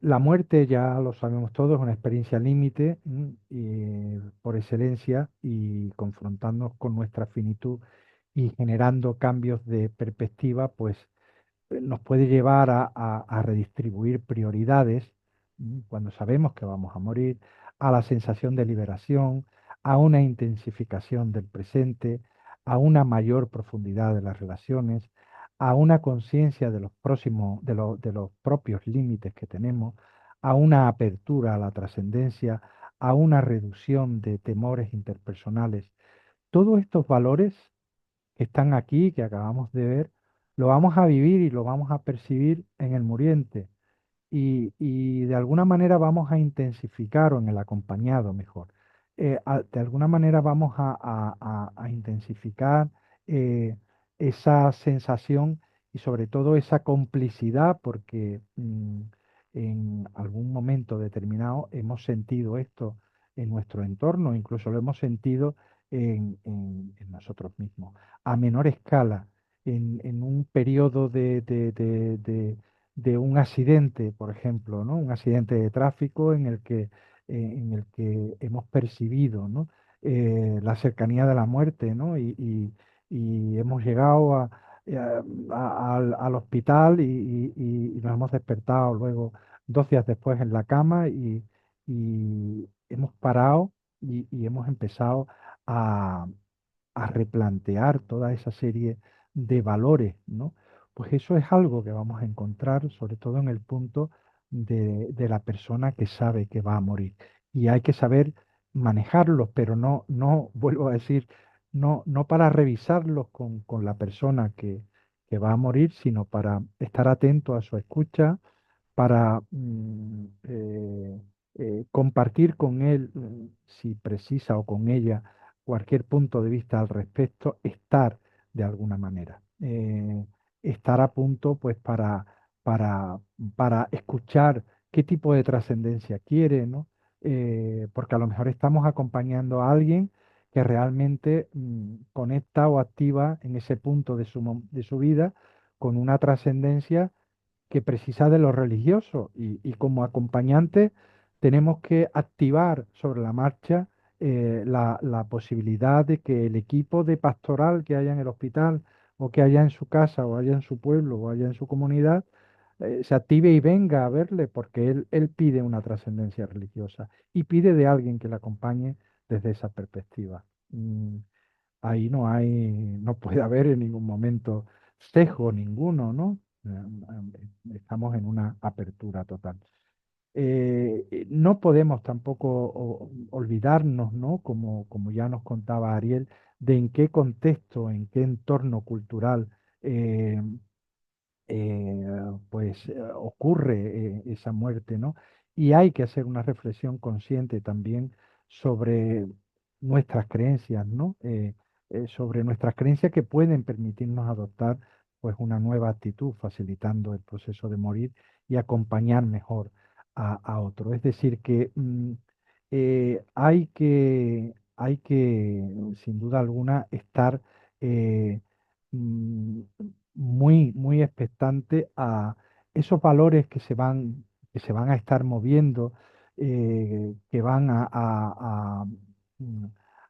La muerte, ya lo sabemos todos, es una experiencia límite por excelencia y confrontarnos con nuestra finitud y generando cambios de perspectiva, pues nos puede llevar a redistribuir prioridades, cuando sabemos que vamos a morir, a la sensación de liberación, a una intensificación del presente, a una mayor profundidad de las relaciones, a una conciencia de los próximos, de los propios límites que tenemos, a una apertura a la trascendencia, a una reducción de temores interpersonales. Todos estos valores que están aquí, que acabamos de ver, lo vamos a vivir y lo vamos a percibir en el muriente y de alguna manera vamos a intensificar o en el acompañado mejor. De alguna manera vamos a intensificar eh, esa sensación y sobre todo esa complicidad porque en algún momento determinado hemos sentido esto en nuestro entorno, incluso lo hemos sentido en nosotros mismos, a menor escala, en un periodo de un accidente, por ejemplo, ¿no? Un accidente de tráfico en el que hemos percibido, ¿no? La cercanía de la muerte, ¿no? Y hemos llegado al hospital y nos hemos despertado luego 2 días después en la cama y hemos parado y hemos empezado a, a replantear toda esa serie de valores, ¿no? Pues eso es algo que vamos a encontrar, sobre todo en el punto de la persona que sabe que va a morir. Y hay que saber manejarlos, pero no, vuelvo a decir, no para revisarlos con la persona que va a morir, sino para estar atento a su escucha, para compartir con él, si precisa, o con ella, cualquier punto de vista al respecto, estar de alguna manera. Estar a punto, pues, para, para escuchar qué tipo de trascendencia quiere, ¿no? Porque a lo mejor estamos acompañando a alguien que realmente conecta o activa en ese punto de su vida con una trascendencia que precisa de lo religioso y como acompañante tenemos que activar sobre la marcha la posibilidad de que el equipo de pastoral que haya en el hospital o que haya en su casa o haya en su pueblo o haya en su comunidad se active y venga a verle porque él pide una trascendencia religiosa y pide de alguien que le acompañe desde esa perspectiva. Ahí no puede haber en ningún momento sesgo ninguno, ¿no? Estamos en una apertura total. No podemos tampoco olvidarnos, ¿no? Como ya nos contaba Ariel, de en qué contexto, en qué entorno cultural eh, eh, ocurre esa muerte, ¿no? Y hay que hacer una reflexión consciente también sobre nuestras creencias, ¿no? Sobre nuestras creencias que pueden permitirnos adoptar pues una nueva actitud, facilitando el proceso de morir y acompañar mejor a otro. Es decir, que hay que, sin duda alguna, estar eh, mm, muy expectante a esos valores que se van a estar moviendo, que van mm,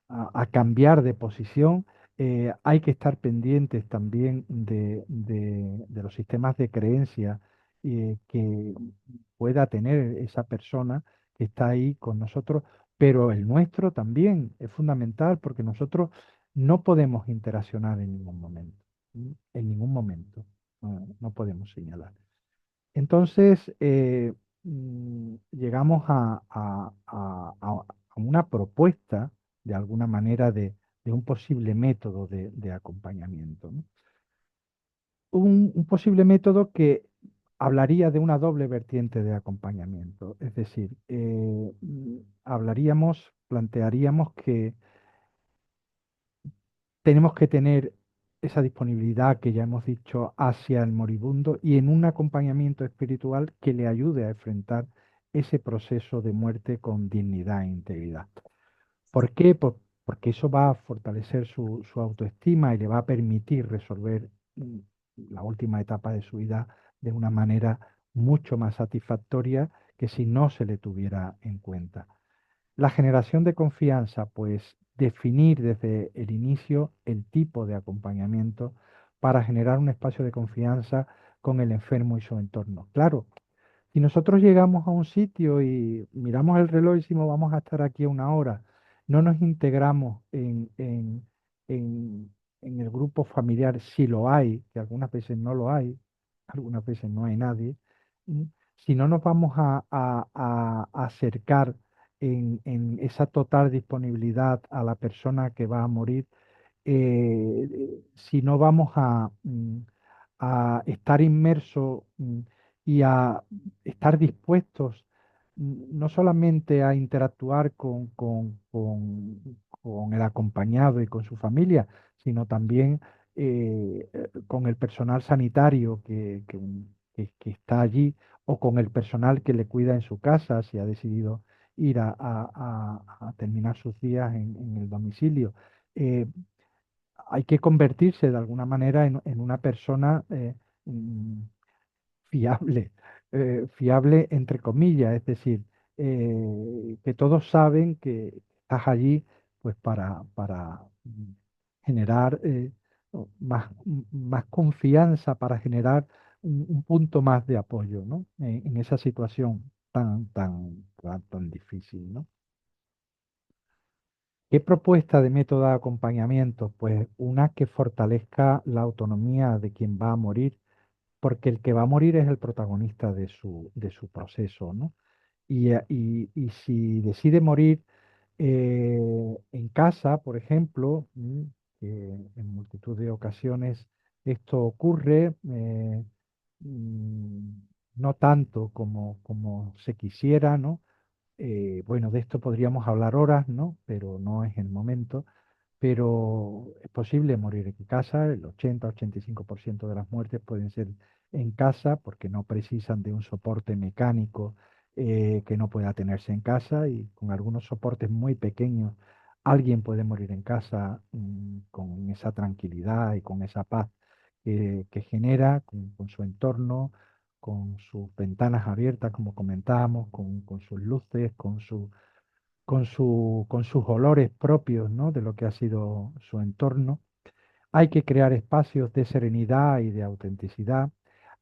a cambiar de posición. Hay que estar pendientes también de los sistemas de creencia que pueda tener esa persona que está ahí con nosotros, pero el nuestro también es fundamental porque nosotros no podemos interaccionar en ningún momento. En ningún momento. No podemos señalar. Entonces, llegamos a una propuesta, de alguna manera, de un posible método de acompañamiento, ¿no? Un posible método que hablaría de una doble vertiente de acompañamiento. Es decir, plantearíamos que tenemos que tener esa disponibilidad que ya hemos dicho hacia el moribundo y en un acompañamiento espiritual que le ayude a enfrentar ese proceso de muerte con dignidad e integridad. ¿Por qué? Porque eso va a fortalecer su autoestima y le va a permitir resolver la última etapa de su vida de una manera mucho más satisfactoria que si no se le tuviera en cuenta. La generación de confianza, pues definir desde el inicio el tipo de acompañamiento para generar un espacio de confianza con el enfermo y su entorno. Claro, si nosotros llegamos a un sitio y miramos el reloj y decimos vamos a estar aquí una hora, no nos integramos en, en el grupo familiar, si lo hay, que algunas veces no lo hay, algunas veces no hay nadie, ¿m? Si no nos vamos a acercar en esa total disponibilidad a la persona que va a morir, si no vamos a estar inmersos y a estar dispuestos no solamente a interactuar con el acompañado y con su familia, sino también con el personal sanitario que está allí o con el personal que le cuida en su casa, si ha decidido ir a terminar sus días en el domicilio. Eh, Hay que convertirse de alguna manera en una persona mm, fiable, fiable entre comillas, es decir, que todos saben que estás allí pues para generar más confianza, para generar un punto más de apoyo, ¿no? En esa situación tan difícil, ¿no? ¿Qué propuesta de método de acompañamiento? Pues una que fortalezca la autonomía de quien va a morir, porque el que va a morir es el protagonista de su proceso, ¿no? Y si decide morir en casa, por ejemplo, que en multitud de ocasiones esto ocurre, mm, no tanto como se quisiera, ¿no? Bueno, de esto podríamos hablar horas, ¿no? Pero no es el momento. Pero es posible morir en casa, el 80-85% de las muertes pueden ser en casa porque no precisan de un soporte mecánico que no pueda tenerse en casa y con algunos soportes muy pequeños alguien puede morir en casa con esa tranquilidad y con esa paz que genera con su entorno, con sus ventanas abiertas, como comentábamos, con sus luces, con sus olores propios, ¿no? De lo que ha sido su entorno. Hay que crear espacios de serenidad y de autenticidad.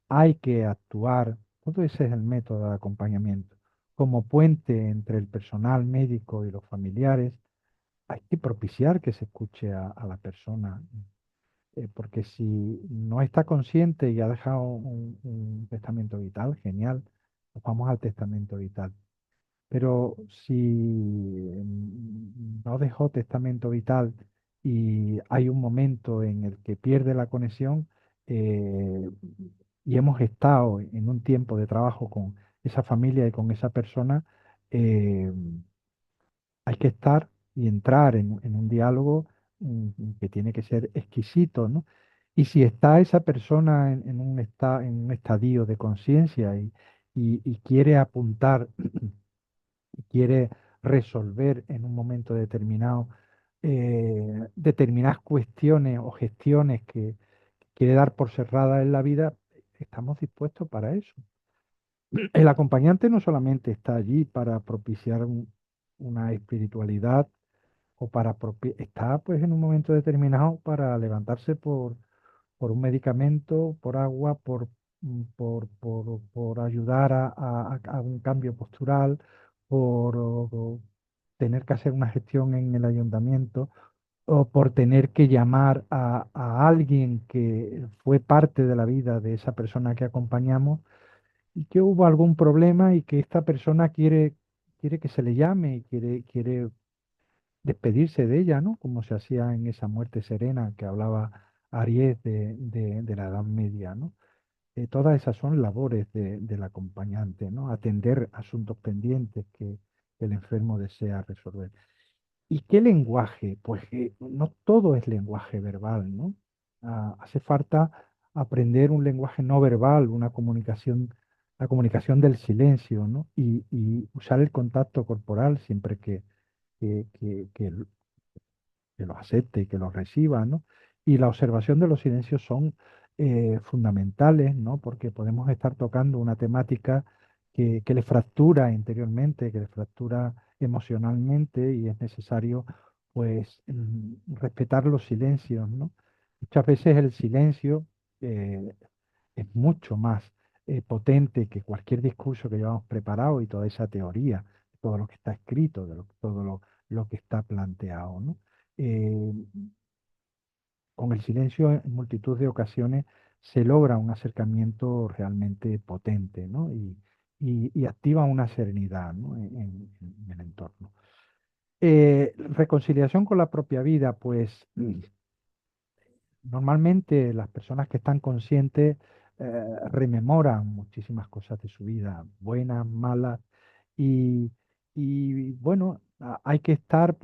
Hay que actuar, todo ese es el método de acompañamiento, como puente entre el personal médico y los familiares. Hay que propiciar que se escuche a la persona, porque si no está consciente y ha dejado un testamento vital, genial, nos vamos al testamento vital. Pero si no dejó testamento vital y hay un momento en el que pierde la conexión eh, y hemos estado en un tiempo de trabajo con esa familia y con esa persona, eh, hay que estar y entrar en un diálogo que tiene que ser exquisito, ¿no? Y si está esa persona en un estadio de conciencia y quiere apuntar quiere resolver en un momento determinado determinadas cuestiones o gestiones que quiere dar por cerrada en la vida, estamos dispuestos para eso. El acompañante no solamente está allí para propiciar una espiritualidad o está pues en un momento determinado para levantarse por un medicamento, por agua, por ayudar a un cambio postural, por tener que hacer una gestión en el ayuntamiento o por tener que llamar a alguien que fue parte de la vida de esa persona que acompañamos y que hubo algún problema y que esta persona quiere que se le llame y quiere despedirse de ella, ¿no? Como se hacía en esa muerte serena que hablaba Aries de la Edad Media, ¿no? Todas esas son labores del acompañante, ¿no? Atender asuntos pendientes que el enfermo desea resolver. ¿Y qué lenguaje? Pues no todo es lenguaje verbal, ¿no? Hace falta aprender un lenguaje no verbal, la comunicación del silencio, ¿no? Y usar el contacto corporal siempre que que lo acepte y que lo reciba, ¿no? Y la observación de los silencios son fundamentales, ¿no? Porque podemos estar tocando una temática que le fractura interiormente, que le fractura emocionalmente y es necesario, pues, respetar los silencios, ¿no? Muchas veces el silencio es mucho más potente que cualquier discurso que llevamos preparado y toda esa teoría, todo lo que está escrito, todo lo que está planteado, ¿no? Eh, con el silencio en multitud de ocasiones se logra un acercamiento realmente potente, ¿no? Y activa una serenidad, ¿no? En el entorno. Reconciliación con la propia vida, pues normalmente las personas que están conscientes rememoran muchísimas cosas de su vida, buenas, malas, y, y bueno, hay que estar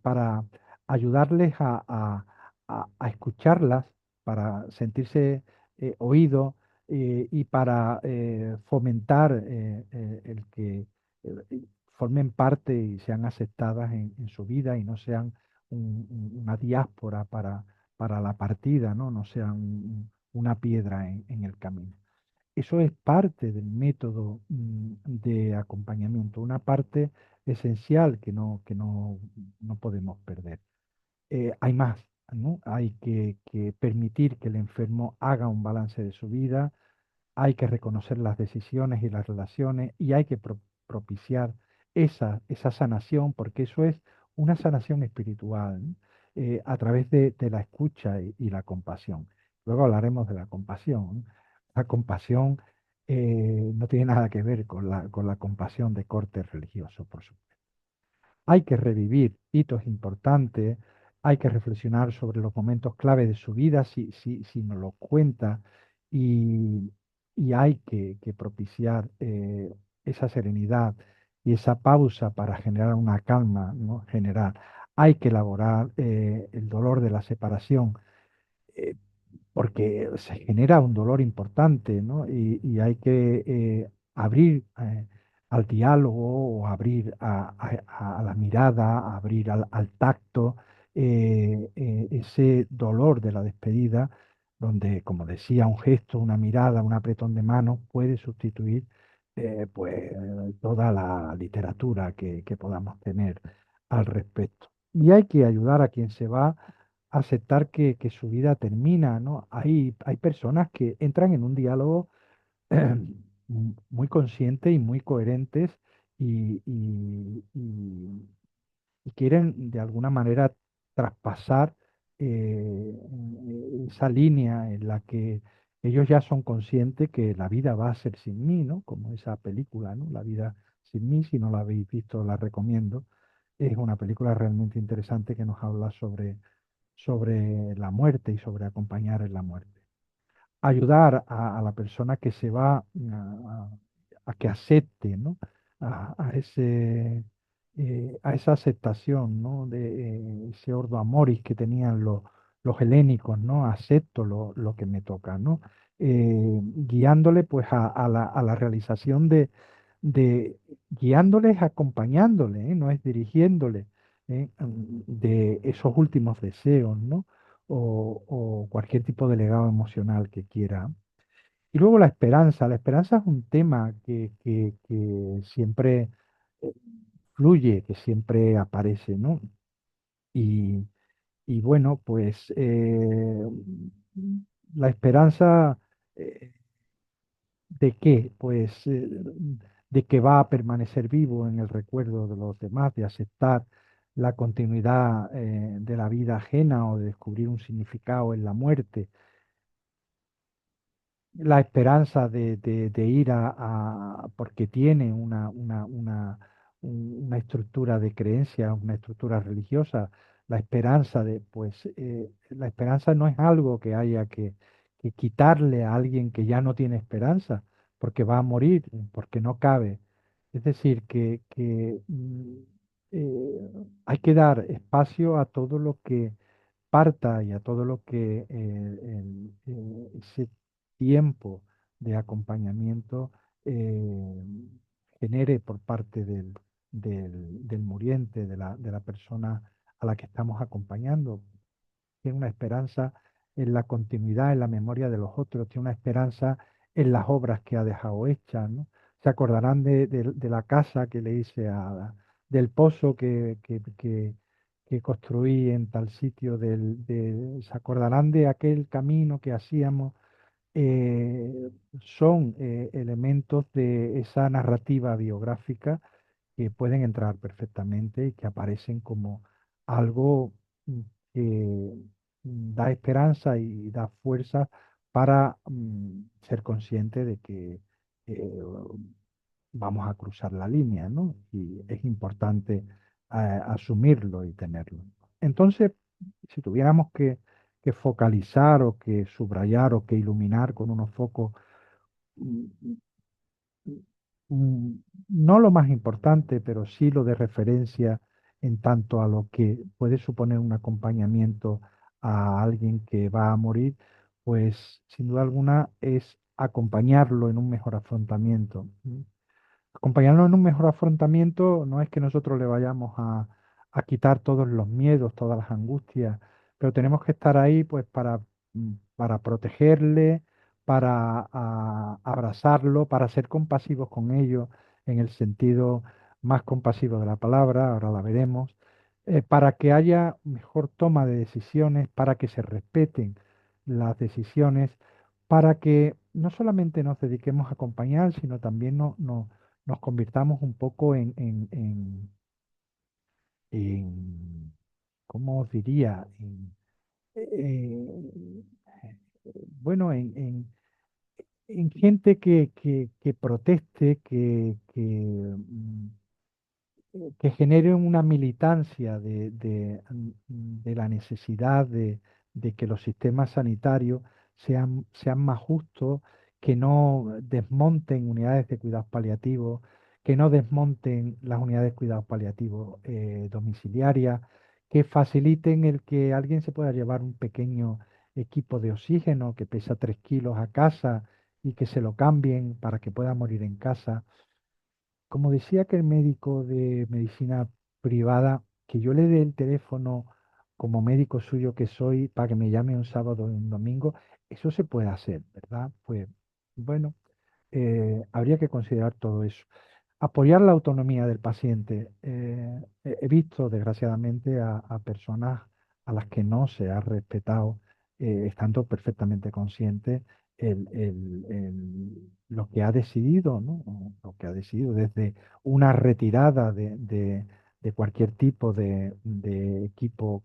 para ayudarles a escucharlas, para sentirse oídos y para fomentar el que formen parte y sean aceptadas en su vida y no sean una diáspora para la partida, ¿no? No sea una piedra en el camino. Eso es parte del método de acompañamiento, una parte esencial que no podemos perder. Hay más, ¿no? Hay que permitir que el enfermo haga un balance de su vida, hay que reconocer las decisiones y las relaciones y hay que propiciar esa sanación, porque eso es una sanación espiritual, ¿no? A través de la escucha y la compasión. Luego hablaremos de la compasión, ¿no? La compasión no tiene nada que ver con la compasión de corte religioso, por supuesto. Hay que revivir hitos importantes, hay que reflexionar sobre los momentos clave de su vida si nos lo cuenta y, y hay que propiciar esa serenidad y esa pausa para generar una calma, ¿no? General. Hay que elaborar el dolor de la separación eh, porque se genera un dolor importante, ¿no? Y hay que abrir al diálogo o abrir a la mirada, abrir al tacto ese dolor de la despedida, donde, como decía, un gesto, una mirada, un apretón de mano puede sustituir pues toda la literatura que podamos tener al respecto. Y hay que ayudar a quien se va aceptar que su vida termina, ¿no? Hay personas que entran en un diálogo muy consciente y muy coherentes y quieren de alguna manera traspasar esa línea en la que ellos ya son conscientes que la vida va a ser sin mí, ¿no? Como esa película, ¿no? La vida sin mí, si no la habéis visto, la recomiendo. Es una película realmente interesante que nos habla sobre la muerte y sobre acompañar en la muerte. Ayudar a la persona que se va a que acepte, ¿no? A esa aceptación, ¿no? De ese ordo amoris que tenían los helénicos, ¿no? Acepto lo que me toca, ¿no? Guiándole pues a la realización guiándoles, acompañándole, ¿eh? No es dirigiéndole de esos últimos deseos, ¿no? O cualquier tipo de legado emocional que quiera. Y luego la esperanza. La esperanza es un tema que siempre eh, fluye, que siempre aparece, ¿no? Y, y bueno, pues la esperanza, eh, ¿de qué? Pues de que va a permanecer vivo en el recuerdo de los demás, de aceptar la continuidad de la vida ajena o de descubrir un significado en la muerte, la esperanza de ir porque tiene una estructura de creencia, una estructura religiosa, la esperanza la esperanza no es algo que haya que quitarle a alguien que ya no tiene esperanza, porque va a morir, porque no cabe. Es decir, hay que dar espacio a todo lo que parta y a todo lo que ese tiempo de acompañamiento eh, genere por parte del muriente, de la persona a la que estamos acompañando. Tiene una esperanza en la continuidad, en la memoria de los otros, tiene una esperanza en las obras que ha dejado hechas, ¿no? Se acordarán de la casa que le hice del pozo que construí en tal sitio, se acordarán de aquel camino que hacíamos eh, son elementos de esa narrativa biográfica que pueden entrar perfectamente y que aparecen como algo mm, que da esperanza y da fuerza para ser consciente de que eh, vamos a cruzar la línea, ¿no? Y es importante asumirlo y tenerlo. Entonces, si tuviéramos que focalizar o que subrayar o que iluminar con unos focos, mm, mm, no lo más importante, pero sí lo de referencia en tanto a lo que puede suponer un acompañamiento a alguien que va a morir, pues sin duda alguna es acompañarlo en un mejor afrontamiento. Acompañarnos en un mejor afrontamiento no es que nosotros le vayamos a quitar todos los miedos, todas las angustias, pero tenemos que estar ahí pues para protegerle, para abrazarlo, para ser compasivos con ellos en el sentido más compasivo de la palabra, ahora la veremos, para que haya mejor toma de decisiones, para que se respeten las decisiones, para que no solamente nos dediquemos a acompañar, sino también nos convirtamos un poco en, ¿cómo os diría? Eh, bueno, en gente que proteste, que genere una militancia de la necesidad de que los sistemas sanitarios sean más justos, que no desmonten unidades de cuidados paliativos, que no desmonten las unidades de cuidados paliativos domiciliarias, que faciliten el que alguien se pueda llevar un pequeño equipo de oxígeno que pesa 3 kilos a casa y que se lo cambien para que pueda morir en casa. Como decía que el médico de medicina privada, que yo le dé el teléfono como médico suyo que soy para que me llame un sábado o un domingo, eso se puede hacer, ¿verdad? Pues bueno, habría que considerar todo eso. Apoyar la autonomía del paciente. He visto, desgraciadamente, a personas a las que no se ha respetado, estando perfectamente consciente, lo que ha decidido, ¿no? O lo que ha decidido desde una retirada de cualquier tipo de equipo,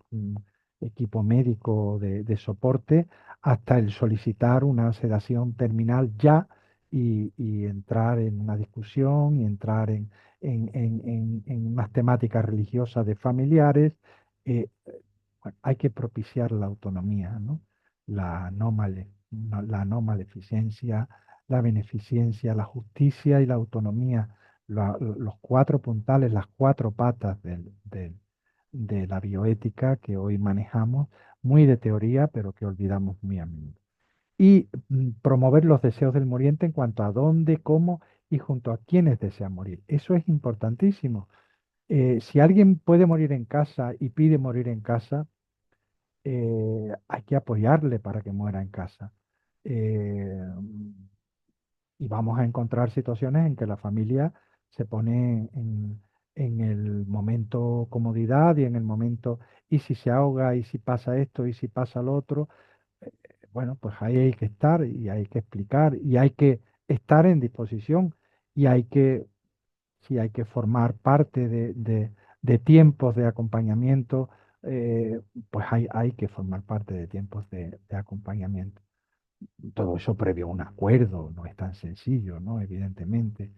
equipo médico de soporte, hasta el solicitar una sedación terminal ya y entrar en una discusión y entrar en unas temáticas religiosas de familiares. Bueno, hay que propiciar la autonomía, ¿no? La no maleficencia, la beneficencia, la justicia y la autonomía, los cuatro puntales, las cuatro patas de la bioética que hoy manejamos, muy de teoría, pero que olvidamos muy a menudo y promover los deseos del muriente en cuanto a dónde, cómo y junto a quienes desean morir. Eso es importantísimo. Si alguien puede morir en casa y pide morir en casa, hay que apoyarle para que muera en casa. Eh, y vamos a encontrar situaciones en que la familia se pone en el momento comodidad y en el momento, y si se ahoga, y si pasa esto, y si pasa lo otro, eh, bueno, pues ahí hay que estar y hay que explicar y hay que estar en disposición y sí, hay que formar parte de tiempos de acompañamiento, pues hay que formar parte de tiempos de acompañamiento. Todo eso previo a un acuerdo, no es tan sencillo, ¿no? Evidentemente,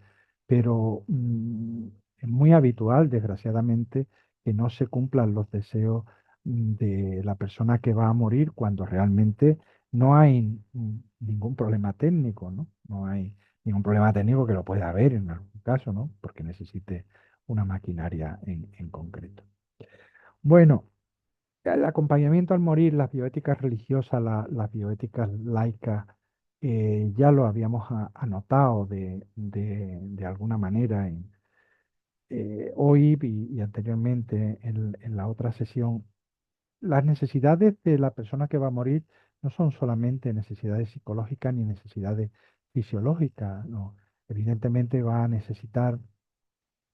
pero es muy habitual, desgraciadamente, que no se cumplan los deseos de la persona que va a morir cuando realmente no hay ningún problema técnico, ¿no? No hay ningún problema técnico que lo pueda haber en algún caso, ¿no? Porque necesite una maquinaria en concreto. Bueno, el acompañamiento al morir, las bioéticas religiosas, las bioéticas laicas, ya lo habíamos anotado de alguna manera hoy y anteriormente en la otra sesión. Las necesidades de la persona que va a morir no son solamente necesidades psicológicas ni necesidades fisiológicas, no. Evidentemente va a necesitar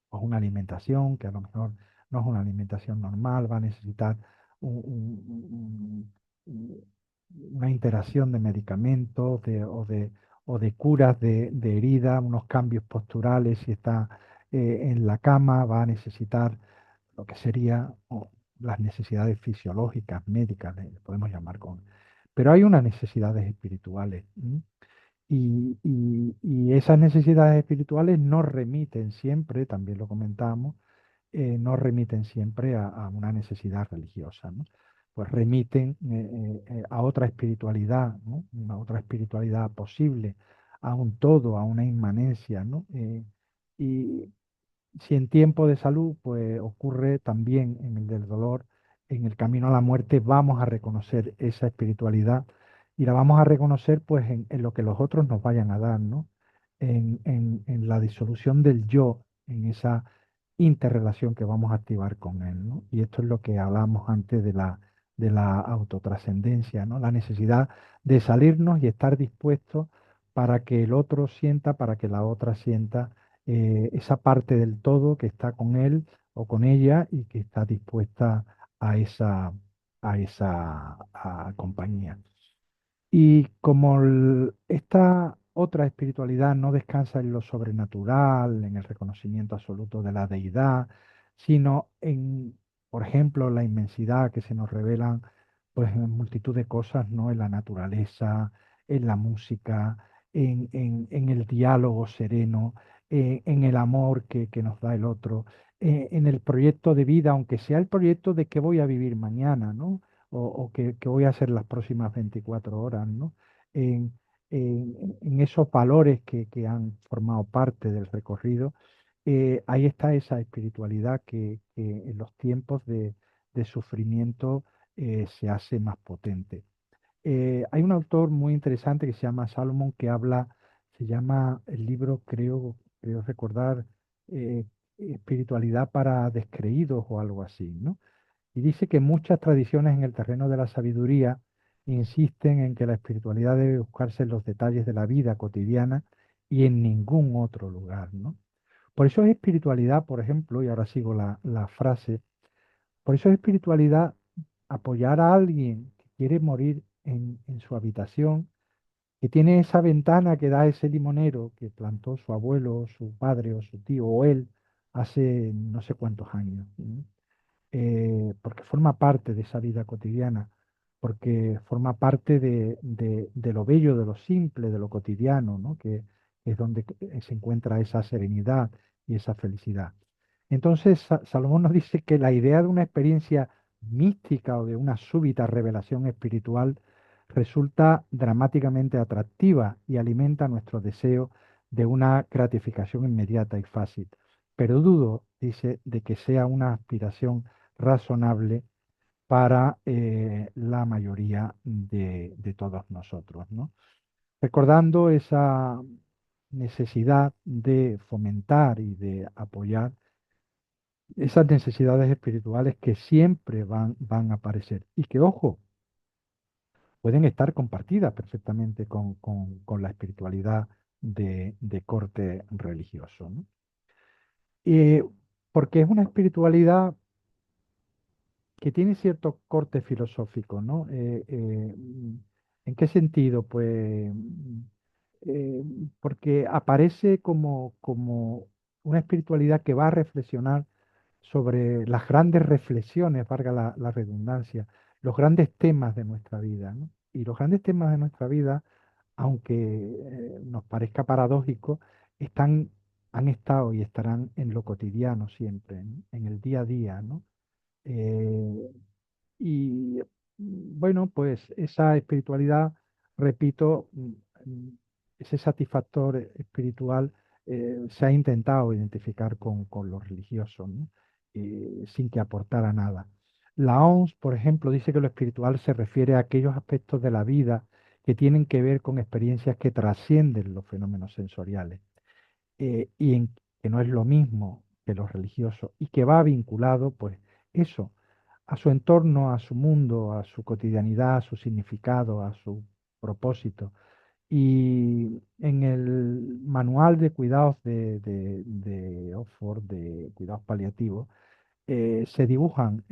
pues, una alimentación que a lo mejor no es una alimentación normal, va a necesitar un, una interacción de medicamentos o de curas de heridas, unos cambios posturales, si está en la cama, va a necesitar lo que sería las necesidades fisiológicas, médicas, le podemos llamar con. Pero hay unas necesidades espirituales. ¿M? Y esas necesidades espirituales no remiten siempre, también lo comentamos, no remiten siempre a una necesidad religiosa, ¿no? Pues remiten a otra espiritualidad, ¿no? Una otra espiritualidad posible, a un todo, a una inmanencia, ¿no? Y si en tiempo de salud, pues ocurre también en el del dolor, en el camino a la muerte, vamos a reconocer esa espiritualidad y la vamos a reconocer pues en lo que los otros nos vayan a dar, ¿no? En la disolución del yo, en esa interrelación que vamos a activar con él, ¿no? Y esto es lo que hablamos antes de la autotrascendencia, ¿no? La necesidad de salirnos y estar dispuestos para que el otro sienta, para que la otra sienta esa parte del todo que está con él o con ella y que está dispuesta a esa compañía. Y como esta otra espiritualidad no descansa en lo sobrenatural, en el reconocimiento absoluto de la deidad, sino en, por ejemplo, la inmensidad que se nos revelan pues en multitud de cosas, ¿no? En la naturaleza, en la música, en el diálogo sereno, en el amor que nos da el otro, en el proyecto de vida, aunque sea el proyecto de qué voy a vivir mañana, ¿no? O que voy a hacer las próximas 24 horas, ¿no? En, en esos valores que han formado parte del recorrido, ahí está esa espiritualidad que en los tiempos de sufrimiento se hace más potente. Hay un autor muy interesante que se llama Salomón que habla, se llama el libro, creo recordar, Espiritualidad para descreídos o algo así, ¿no? Y dice que muchas tradiciones en el terreno de la sabiduría insisten en que la espiritualidad debe buscarse en los detalles de la vida cotidiana y en ningún otro lugar, ¿no? Por eso es espiritualidad, por ejemplo, y ahora sigo la frase, por eso es espiritualidad apoyar a alguien que quiere morir en su habitación, que tiene esa ventana que da ese limonero que plantó su abuelo, su padre o su tío o él hace no sé cuántos años, ¿no? Porque forma parte de esa vida cotidiana, porque forma parte de lo bello, de lo simple, de lo cotidiano, ¿no? Que es donde se encuentra esa serenidad y esa felicidad. Entonces, Salomón nos dice que la idea de una experiencia mística o de una súbita revelación espiritual resulta dramáticamente atractiva y alimenta nuestro deseo de una gratificación inmediata y fácil. Pero dudo, dice, de que sea una aspiración razonable para la mayoría de todos nosotros, ¿no? Recordando esa necesidad de fomentar y de apoyar esas necesidades espirituales que siempre van a aparecer y que, ojo, pueden estar compartidas perfectamente con la espiritualidad de corte religioso, ¿no? Eh, Porque es una espiritualidad que tiene cierto corte filosófico, ¿no? ¿En qué sentido? Pues eh, porque aparece como una espiritualidad que va a reflexionar sobre las grandes reflexiones, valga la redundancia, los grandes temas de nuestra vida, ¿no? Y los grandes temas de nuestra vida, aunque nos parezca paradójico, están, han estado y estarán en lo cotidiano siempre, ¿no? En el día a día, ¿no? Eh, y bueno, pues esa espiritualidad, repito, ese satisfactor espiritual se ha intentado identificar con lo religioso, ¿no? Sin que aportara nada. La OMS, por ejemplo, dice que lo espiritual se refiere a aquellos aspectos de la vida que tienen que ver con experiencias que trascienden los fenómenos sensoriales que no es lo mismo que lo religioso y que va vinculado, pues, eso, a su entorno, a su mundo, a su cotidianidad, a su significado, a su propósito. Y en el manual de cuidados de Oxford, de cuidados paliativos, se dibujan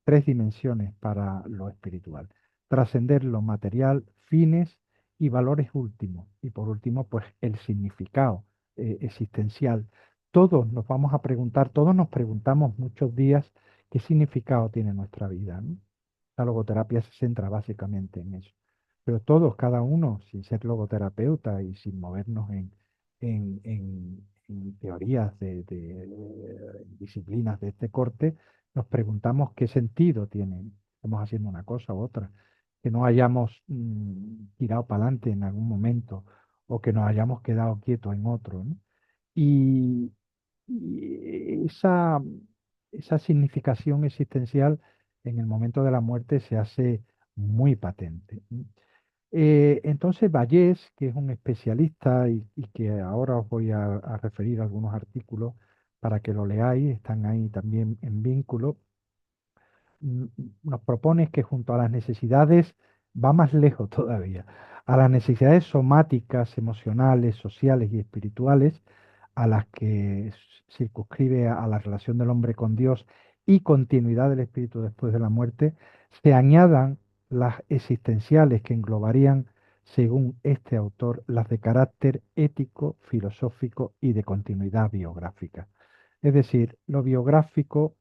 tres dimensiones para lo espiritual. trascender lo material, fines y valores últimos. Y por último, pues el significado existencial. Todos nos vamos a preguntar, todos nos preguntamos muchos días qué significado tiene nuestra vida, ¿no? La logoterapia se centra básicamente en eso. Pero todos, cada uno, sin ser logoterapeuta y sin movernos en teorías de disciplinas de este corte, nos preguntamos qué sentido tiene. Estamos haciendo una cosa u otra. Que no hayamos tirado para adelante en algún momento o que nos hayamos quedado quietos en otro, ¿no? Y, y esa significación existencial en el momento de la muerte se hace muy patente. Entonces, Vallés, que es un especialista y que ahora os voy a referir algunos artículos para que lo leáis, están ahí también en vínculo, mm, nos propone que junto a las necesidades, va más lejos todavía, a las necesidades somáticas, emocionales, sociales y espirituales, a las que circunscribe a la relación del hombre con Dios y continuidad del espíritu después de la muerte, se añadan las existenciales que englobarían, según este autor, las de carácter ético, filosófico y de continuidad biográfica. Es decir, lo biográfico,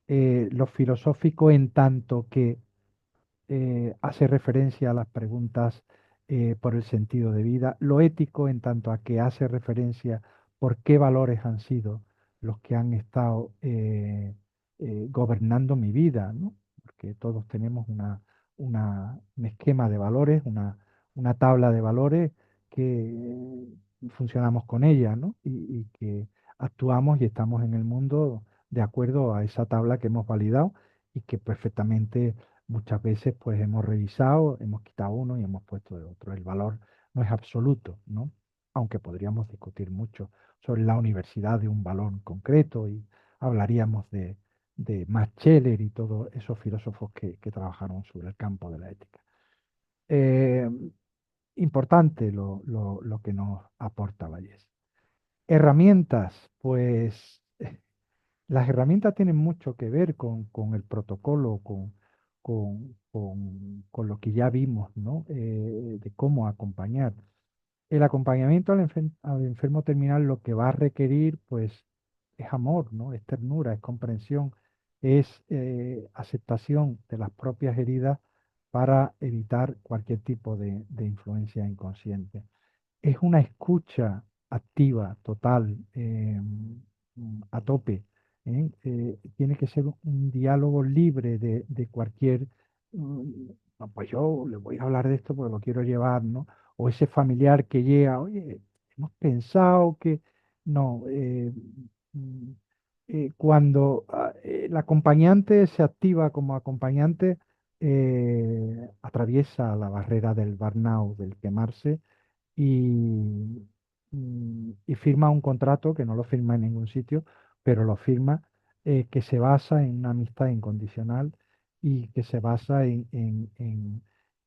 lo filosófico en tanto que hace referencia a las preguntas por el sentido de vida, lo ético en tanto a que hace referencia por qué valores han sido los que han estado gobernando mi vida, ¿no? Porque todos tenemos un esquema de valores, una tabla de valores que funcionamos con ella, ¿no? Y que actuamos y estamos en el mundo de acuerdo a esa tabla que hemos validado y que perfectamente muchas veces pues hemos revisado, hemos quitado uno y hemos puesto el otro. El valor no es absoluto, ¿no? Aunque podríamos discutir mucho sobre la universidad de un valor concreto y hablaríamos de Max Scheler y todos esos filósofos que trabajaron sobre el campo de la ética. Eh, Importante lo que nos aporta Vallés. Herramientas, pues las herramientas tienen mucho que ver con el protocolo, con lo que ya vimos, ¿no? De cómo acompañar. El acompañamiento al enfermo terminal lo que va a requerir, pues, es amor, ¿no? Es ternura, es comprensión, es aceptación de las propias heridas para evitar cualquier tipo de influencia inconsciente. Es una escucha activa, total, a tope. Tiene que ser un diálogo libre de cualquier, no, pues yo le voy a hablar de esto porque lo quiero llevar, ¿no? O ese familiar que llega, oye, hemos pensado que no. Mm, Cuando el acompañante se activa como acompañante, atraviesa la barrera del burnout, del quemarse y, y firma un contrato que no lo firma en ningún sitio, pero lo firma, que se basa en una amistad incondicional y que se basa en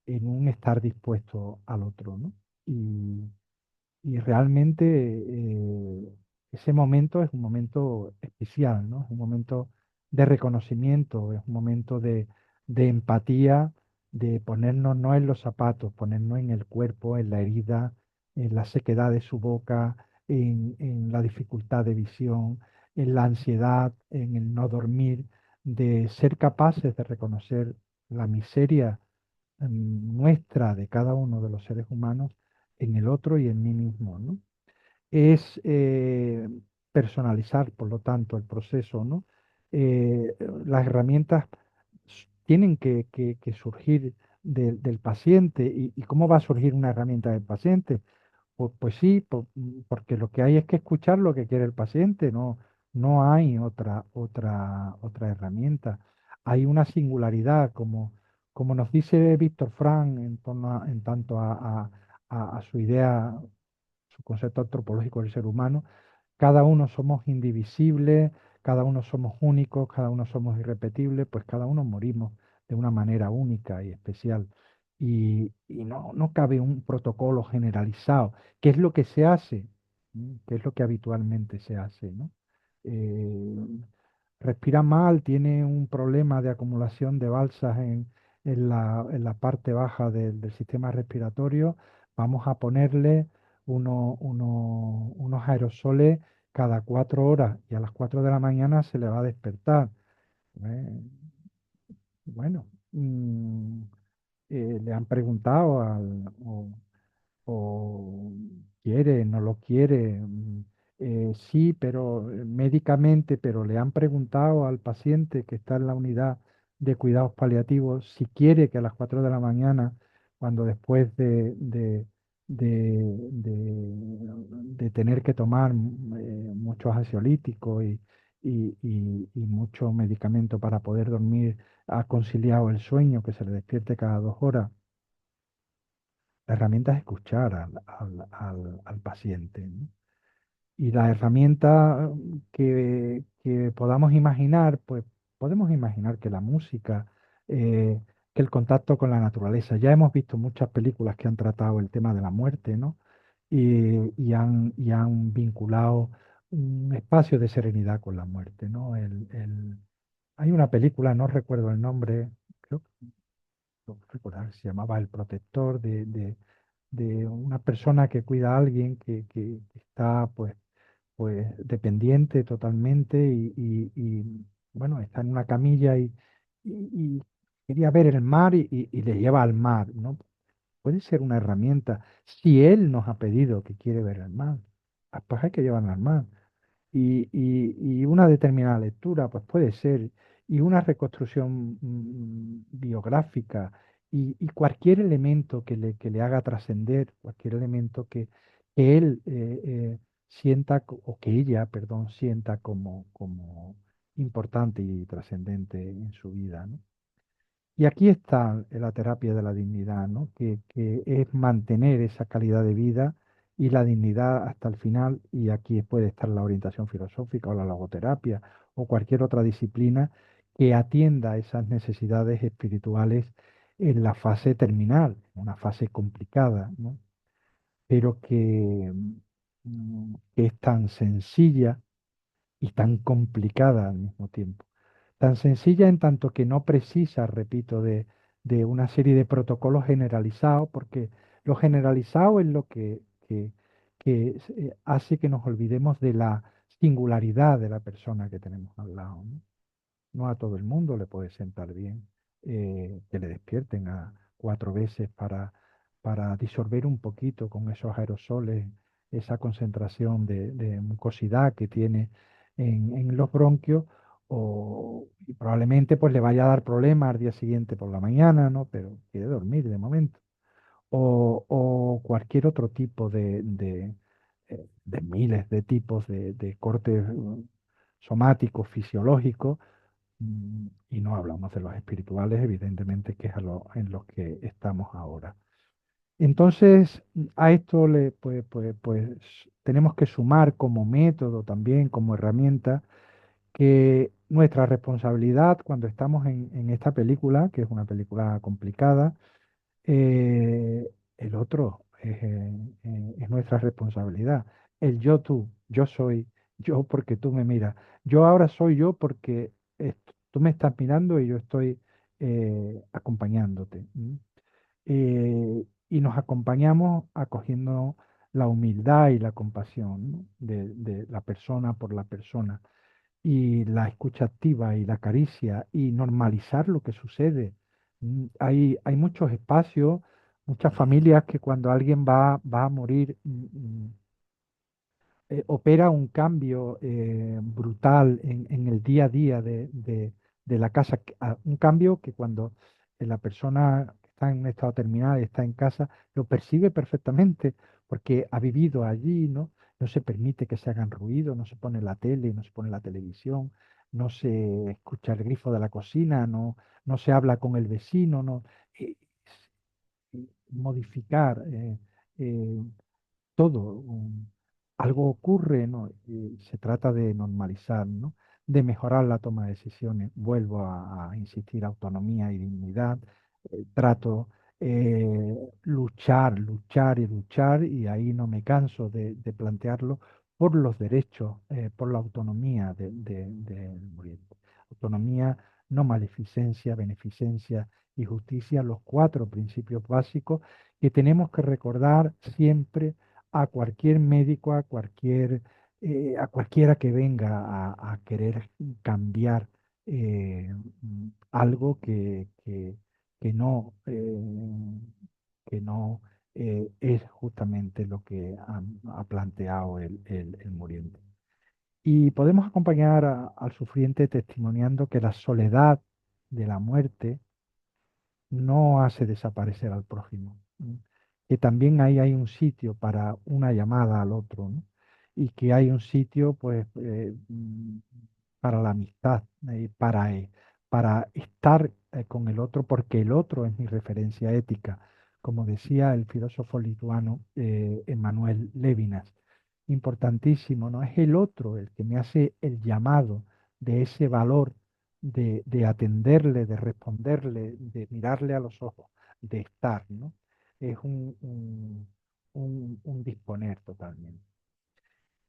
un estar dispuesto al otro, ¿no? Y realmente ese momento es un momento especial, ¿no? Es un momento de reconocimiento, es un momento de empatía, de ponernos no en los zapatos, ponernos en el cuerpo, en la herida, en la sequedad de su boca, en la dificultad de visión, en la ansiedad, en el no dormir, de ser capaces de reconocer la miseria nuestra de cada uno de los seres humanos en el otro y en mí mismo, ¿no? Es personalizar, por lo tanto, el proceso, ¿no? Las herramientas tienen que surgir del paciente. Y cómo va a surgir una herramienta del paciente? Pues sí, porque lo que hay es que escuchar lo que quiere el paciente, no hay otra herramienta. Hay una singularidad, como nos dice Víctor Frank en tanto a su idea, su concepto antropológico del ser humano. Cada uno somos indivisibles, cada uno somos únicos, cada uno somos irrepetibles, pues cada uno morimos de una manera única y especial. Y no cabe un protocolo generalizado. ¿Qué es lo que se hace? ¿Qué es lo que habitualmente se hace, ¿no? Eh, Respira mal, tiene un problema de acumulación de balsas en la parte baja del sistema respiratorio, vamos a ponerle unos aerosoles cada 4 horas y a las 4 de la mañana se le va a despertar. Eh, bueno, le han preguntado o quiere, no lo quiere, sí, pero médicamente, pero le han preguntado al paciente que está en la unidad de cuidados paliativos si quiere que a las 4 de la mañana, cuando después de tener que tomar muchos ansiolíticos y mucho medicamento para poder dormir, ha conciliado el sueño, que se le despierte cada 2 horas. La herramienta es escuchar al paciente, ¿no? Y la herramienta que podamos imaginar, pues podemos imaginar que la música, eh, que el contacto con la naturaleza. Ya hemos visto muchas películas que han tratado el tema de la muerte, ¿no? Y han vinculado un espacio de serenidad con la muerte, ¿no? Hay una película, no recuerdo el nombre, creo que no recordar, se llamaba El Protector, de una persona que cuida a alguien que está pues dependiente totalmente bueno, está en una camilla y quería ver el mar y le lleva al mar, ¿no? Puede ser una herramienta. Si él nos ha pedido que quiere ver el mar, pues hay que llevarlo al mar y una determinada lectura, pues puede ser, y una reconstrucción biográfica, y cualquier elemento que le haga trascender, cualquier elemento que él sienta, o que ella, perdón, sienta como importante y trascendente en su vida, ¿no? Y aquí está la terapia de la dignidad, ¿no? Que es mantener esa calidad de vida y la dignidad hasta el final, y aquí puede estar la orientación filosófica o la logoterapia o cualquier otra disciplina que atienda esas necesidades espirituales en la fase terminal, una fase complicada, ¿no? Pero que es tan sencilla y tan complicada al mismo tiempo. Tan sencilla en tanto que no precisa, repito, de una serie de protocolos generalizados, porque lo generalizado es lo que hace que nos olvidemos de la singularidad de la persona que tenemos al lado, ¿no? No a todo el mundo le puede sentar bien que le despierten a 4 veces para disolver un poquito con esos aerosoles esa concentración de mucosidad que tiene en los bronquios, y probablemente pues le vaya a dar problemas al día siguiente por la mañana, ¿no? Pero quiere dormir de momento. O cualquier otro tipo de miles de tipos de cortes somáticos, fisiológicos, y no hablamos de los espirituales, evidentemente, que es en los que estamos ahora. Entonces, a esto pues, tenemos que sumar como método también, como herramienta, que nuestra responsabilidad cuando estamos en esta película, que es una película complicada, el otro es nuestra responsabilidad. El yo tú, yo soy yo porque tú me miras. Yo ahora soy yo porque tú me estás mirando y yo estoy acompañándote. Y nos acompañamos acogiendo la humildad y la compasión, ¿no? De la persona por la persona y la escucha activa y la caricia y normalizar lo que sucede. Hay muchos espacios, muchas familias que cuando alguien va a morir, opera un cambio brutal en el día a día de la casa, un cambio que cuando la persona que está en un estado terminal y está en casa lo percibe perfectamente porque ha vivido allí, ¿no? No se permite que se hagan ruido, no se pone la tele, no se pone la televisión, no se escucha el grifo de la cocina, no se habla con el vecino, no. Eh, Modificar. Eh, todo. Algo ocurre, ¿no? Y se trata de normalizar, ¿no? De mejorar la toma de decisiones. Vuelvo a insistir, autonomía y dignidad. Trato luchar, luchar y luchar, y ahí no me canso de plantearlo por los derechos, por la autonomía del muriente. Autonomía, no maleficencia, beneficencia y justicia, los cuatro principios básicos que tenemos que recordar siempre a cualquier médico, a cualquiera que venga a querer cambiar algo que no es justamente lo que ha planteado el muriente. Y podemos acompañar al sufriente testimoniando que la soledad de la muerte no hace desaparecer al prójimo, ¿no? Que también ahí hay un sitio para una llamada al otro, ¿no? Y que hay un sitio, pues, para la amistad, para estar con el otro, porque el otro es mi referencia ética, como decía el filósofo lituano Emmanuel Levinas. Importantísimo, ¿no? Es el otro el que me hace el llamado de ese valor de atenderle, de responderle, de mirarle a los ojos, de estar, ¿no? Es un disponer totalmente.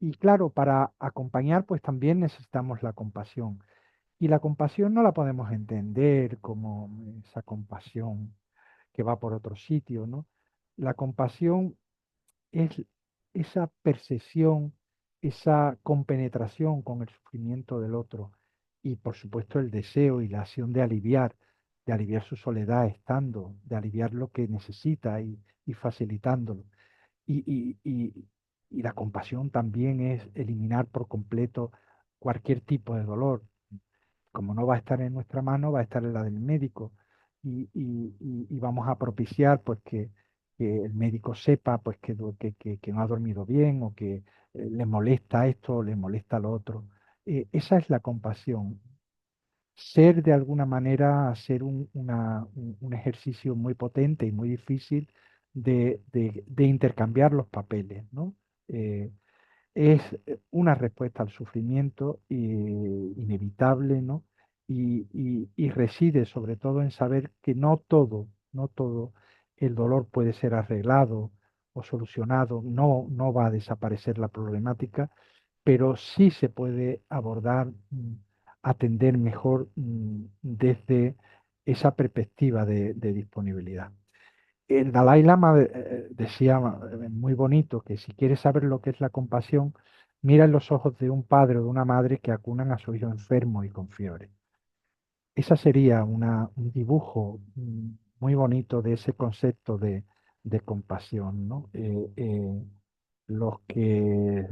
Y claro, para acompañar, pues también necesitamos la compasión. Y la compasión no la podemos entender como esa compasión que va por otro sitio, ¿no? La compasión es esa percepción, esa compenetración con el sufrimiento del otro y por supuesto el deseo y la acción de aliviar su soledad estando, de aliviar lo que necesita y facilitándolo. Y, y- y- y la compasión también es eliminar por completo cualquier tipo de dolor. Como no va a estar en nuestra mano, va a estar en la del médico. Y vamos a propiciar pues que el médico sepa pues que no ha dormido bien o que le molesta esto o le molesta lo otro. Esa es la compasión. Ser de alguna manera, hacer un ejercicio muy potente y muy difícil de intercambiar los papeles, ¿no? Eh, es una respuesta al sufrimiento inevitable, ¿no? Y reside sobre todo en saber que no todo el dolor puede ser arreglado o solucionado, no va a desaparecer la problemática, pero sí se puede abordar, atender mejor desde esa perspectiva de disponibilidad. El Dalai Lama decía muy bonito que si quieres saber lo que es la compasión, mira en los ojos de un padre o de una madre que acunan a su hijo enfermo y con fiebre. Esa sería un dibujo muy bonito de ese concepto de compasión, ¿no? Los que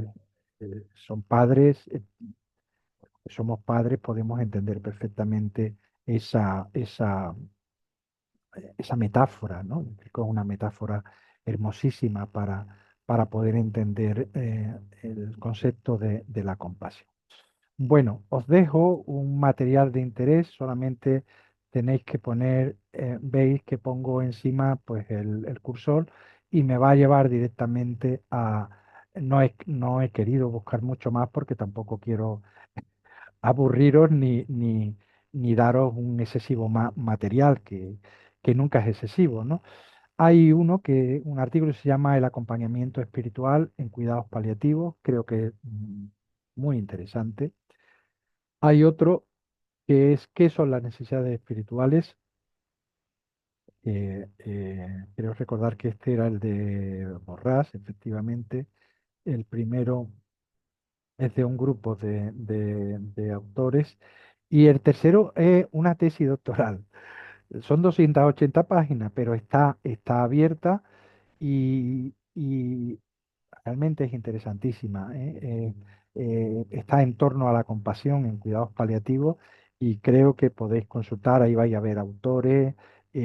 son padres, somos padres, podemos entender perfectamente esa metáfora, ¿no? Creo que es una metáfora hermosísima para poder entender el concepto de la compasión. Bueno, os dejo un material de interés, solamente tenéis que poner, veis que pongo encima pues el cursor y me va a llevar directamente a... no he querido buscar mucho más porque tampoco quiero aburriros ni daros un excesivo material que nunca es excesivo, ¿no? Hay un artículo que se llama El acompañamiento espiritual en cuidados paliativos, creo que es muy interesante. Hay otro que es ¿qué son las necesidades espirituales? Creo recordar que este era el de Borrás, efectivamente. El primero es de un grupo de autores. Y el tercero es una tesis doctoral. Son 280 páginas, pero está abierta y realmente es interesantísima, ¿eh? Está en torno a la compasión en cuidados paliativos y creo que podéis consultar, ahí vais a ver autores,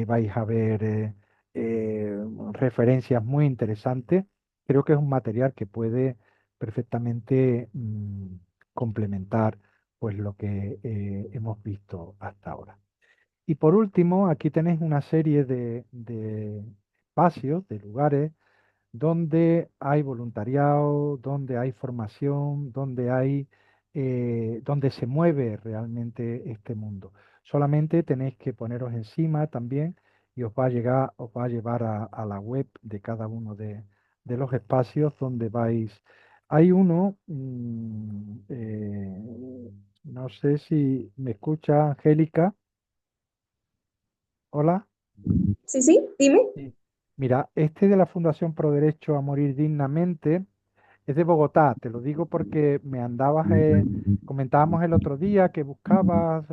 vais a ver referencias muy interesantes. Creo que es un material que puede perfectamente complementar pues lo que hemos visto hasta ahora. Y por último, aquí tenéis una serie de espacios, de lugares donde hay voluntariado, donde hay formación, donde se mueve realmente este mundo. Solamente tenéis que poneros encima también y os va a llevar a la web de cada uno de los espacios donde vais. Hay uno, no sé si me escucha Angélica. Hola. Sí, sí, dime. Sí. Mira, este de la Fundación Pro Derecho a Morir Dignamente es de Bogotá. Te lo digo porque me andabas, comentábamos el otro día que buscabas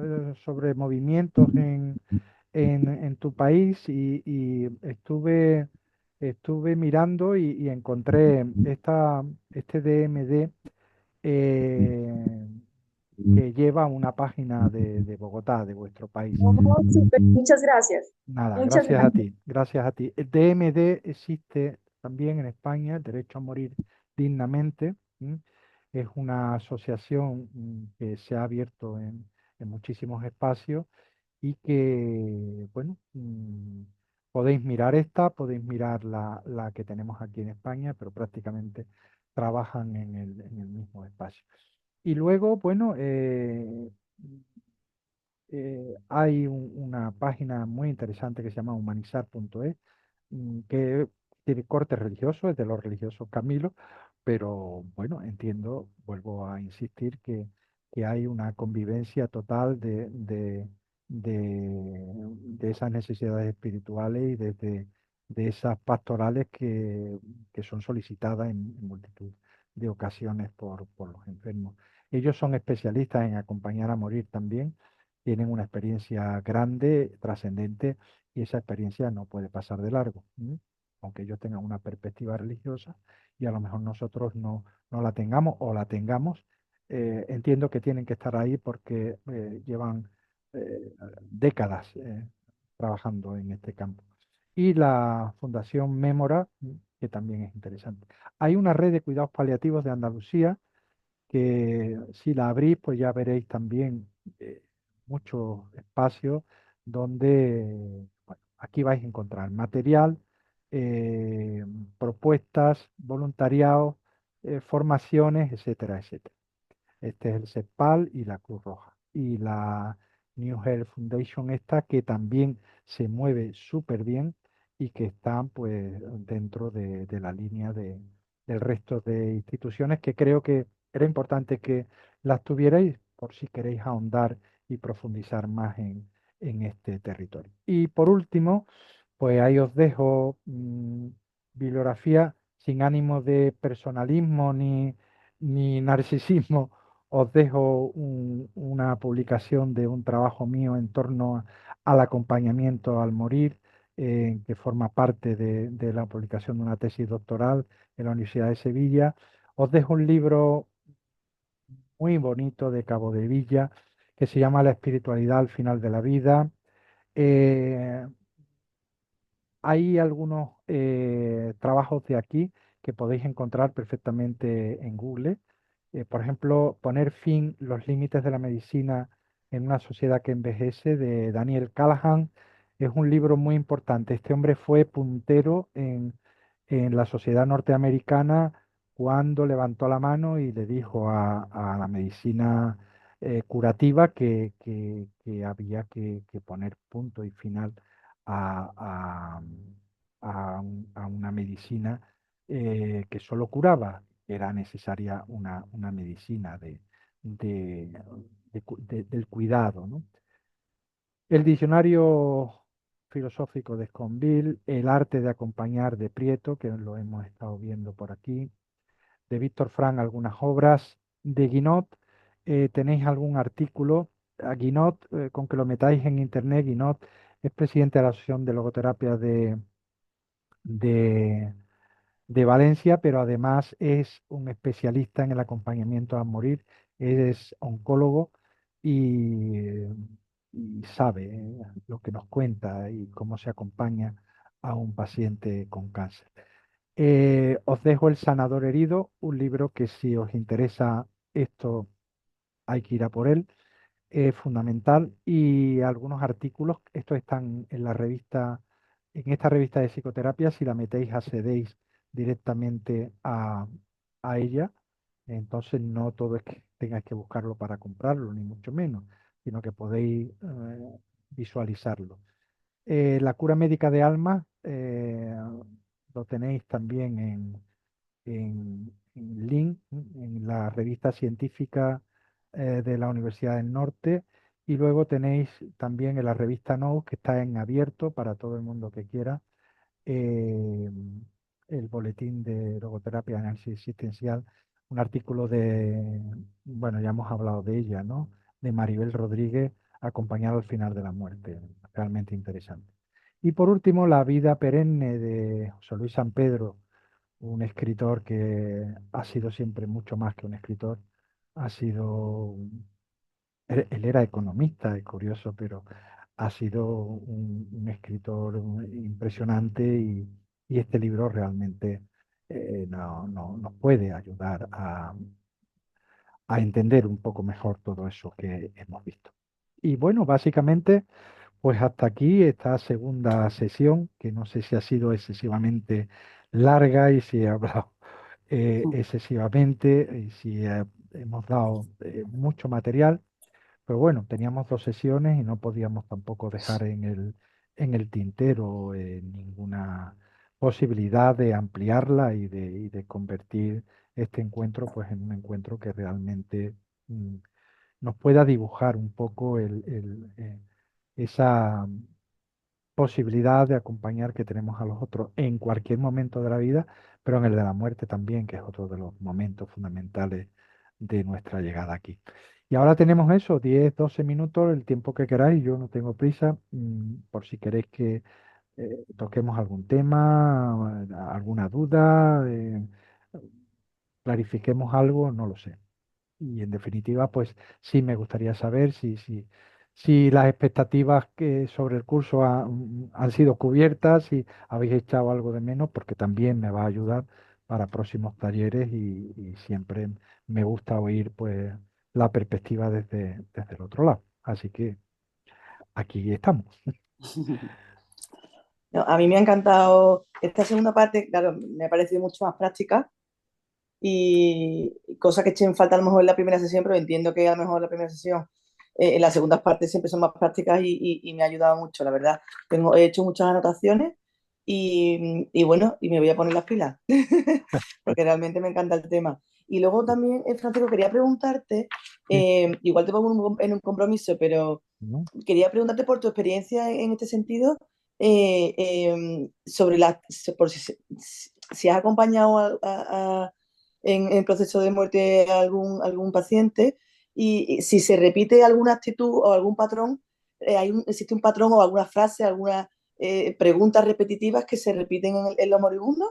sobre movimientos en tu país y estuve mirando y encontré este DMD eh, que lleva una página de Bogotá, de vuestro país. Oh, súper, muchas gracias. Nada, Muchas gracias a gracias. ti, gracias a ti. El DMD existe también en España, el Derecho a Morir Dignamente. ¿M? Es una asociación que se ha abierto en muchísimos espacios y que, bueno, podéis mirar esta, podéis mirar la que tenemos aquí en España, pero prácticamente trabajan en el mismo espacio. Y luego, bueno, hay una página muy interesante que se llama humanizar.es, que tiene corte religioso, es de los religiosos Camilo, pero bueno, entiendo, vuelvo a insistir que hay una convivencia total de esas necesidades espirituales y de esas pastorales que son solicitadas en multitud de ocasiones por los enfermos. Ellos son especialistas en acompañar a morir también, tienen una experiencia grande, trascendente, y esa experiencia no puede pasar de largo, ¿m? Aunque ellos tengan una perspectiva religiosa y a lo mejor nosotros no la tengamos o la tengamos, entiendo que tienen que estar ahí porque llevan décadas trabajando en este campo. Y la Fundación Mémora, que también es interesante. Hay una red de cuidados paliativos de Andalucía que si la abrís, pues ya veréis también muchos espacios donde, bueno, aquí vais a encontrar material, eh, propuestas, voluntariados, formaciones, etcétera, etcétera. Este es el CEPAL y la Cruz Roja. Y la New Health Foundation esta que también se mueve súper bien y que está pues dentro de la línea del resto de instituciones que creo que era importante que las tuvierais por si queréis ahondar y profundizar más en este territorio. Y por último, pues ahí os dejo bibliografía sin ánimo de personalismo ni narcisismo. Os dejo una publicación de un trabajo mío en torno al acompañamiento al morir, que forma parte de la publicación de una tesis doctoral en la Universidad de Sevilla. Os dejo un libro muy bonito de Cabo de Villa que se llama La espiritualidad al final de la vida. Eh, Hay algunos trabajos de aquí que podéis encontrar perfectamente en Google. Por ejemplo, Poner fin los límites de la medicina en una sociedad que envejece, de Daniel Callahan. Es un libro muy importante. Este hombre fue puntero en la sociedad norteamericana cuando levantó la mano y le dijo a la medicina curativa que había que poner punto y final a, a una medicina que solo curaba, era necesaria una medicina de- del cuidado, ¿no? El diccionario filosófico de Scoville, El arte de acompañar de Prieto, que lo hemos estado viendo por aquí, de Víctor Frank algunas obras, de Guinot, tenéis algún artículo. A Guinot, con que lo metáis en internet, Guinot es presidente de la Asociación de Logoterapia de, de Valencia, pero además es un especialista en el acompañamiento a morir, es oncólogo y, y sabe lo que nos cuenta y cómo se acompaña a un paciente con cáncer. Os dejo El sanador herido, un libro que si os interesa esto hay que ir a por él, es fundamental, y algunos artículos, estos están en la revista, en esta revista de psicoterapia, si la metéis accedéis directamente a ella, entonces no todo es que tengáis que buscarlo para comprarlo, ni mucho menos, sino que podéis visualizarlo. La cura médica de alma lo tenéis también en link, en la revista científica de la Universidad del Norte, Y luego tenéis también en la revista Nous, que está en abierto para todo el mundo que quiera, eh, el boletín de logoterapia y análisis existencial, un artículo de, bueno, ya hemos hablado de ella, ¿no? De Maribel Rodríguez, acompañado al final de la muerte, realmente interesante. Y por último, La vida perenne de José Luis San Pedro, un escritor que ha sido siempre mucho más que un escritor, ha sido, él era economista, es curioso, pero ha sido un escritor impresionante y este libro realmente nos puede ayudar a entender un poco mejor todo eso que hemos visto. Y bueno, básicamente, pues hasta aquí esta segunda sesión, que no sé si ha sido excesivamente larga y si he hablado excesivamente y si hemos dado mucho material. Pero bueno, teníamos dos sesiones y no podíamos tampoco dejar en el tintero ninguna posibilidad de ampliarla y de convertir este encuentro pues, en un encuentro que realmente mm, nos pueda dibujar un poco esa posibilidad de acompañar que tenemos a los otros en cualquier momento de la vida, pero en el de la muerte también, que es otro de los momentos fundamentales de nuestra llegada aquí. Y ahora tenemos eso, 10 12 minutos, el tiempo que queráis, yo no tengo prisa, por si queréis que toquemos algún tema, alguna duda, clarifiquemos algo, no lo sé. Y en definitiva, pues sí me gustaría saber si las expectativas que sobre el curso han sido cubiertas, si habéis echado algo de menos, porque también me va a ayudar para próximos talleres y siempre me gusta oír pues la perspectiva desde el otro lado. Así que aquí estamos. No, a mí me ha encantado esta segunda parte, claro, me ha parecido mucho más práctica y cosa que eché en falta a lo mejor en la primera sesión, pero entiendo que a lo mejor la primera sesión, en las segundas partes siempre son más prácticas y me ha ayudado mucho, la verdad. He hecho muchas anotaciones y bueno, y me voy a poner las pilas, porque realmente me encanta el tema. Y luego también, Francisco, quería preguntarte, Sí, igual te pongo en un compromiso, pero ¿no? quería preguntarte por tu experiencia en este sentido, sobre por si has acompañado en el proceso de muerte a algún paciente y si se repite alguna actitud o algún patrón, existe un patrón o alguna frase, algunas preguntas repetitivas que se repiten en los moribundos.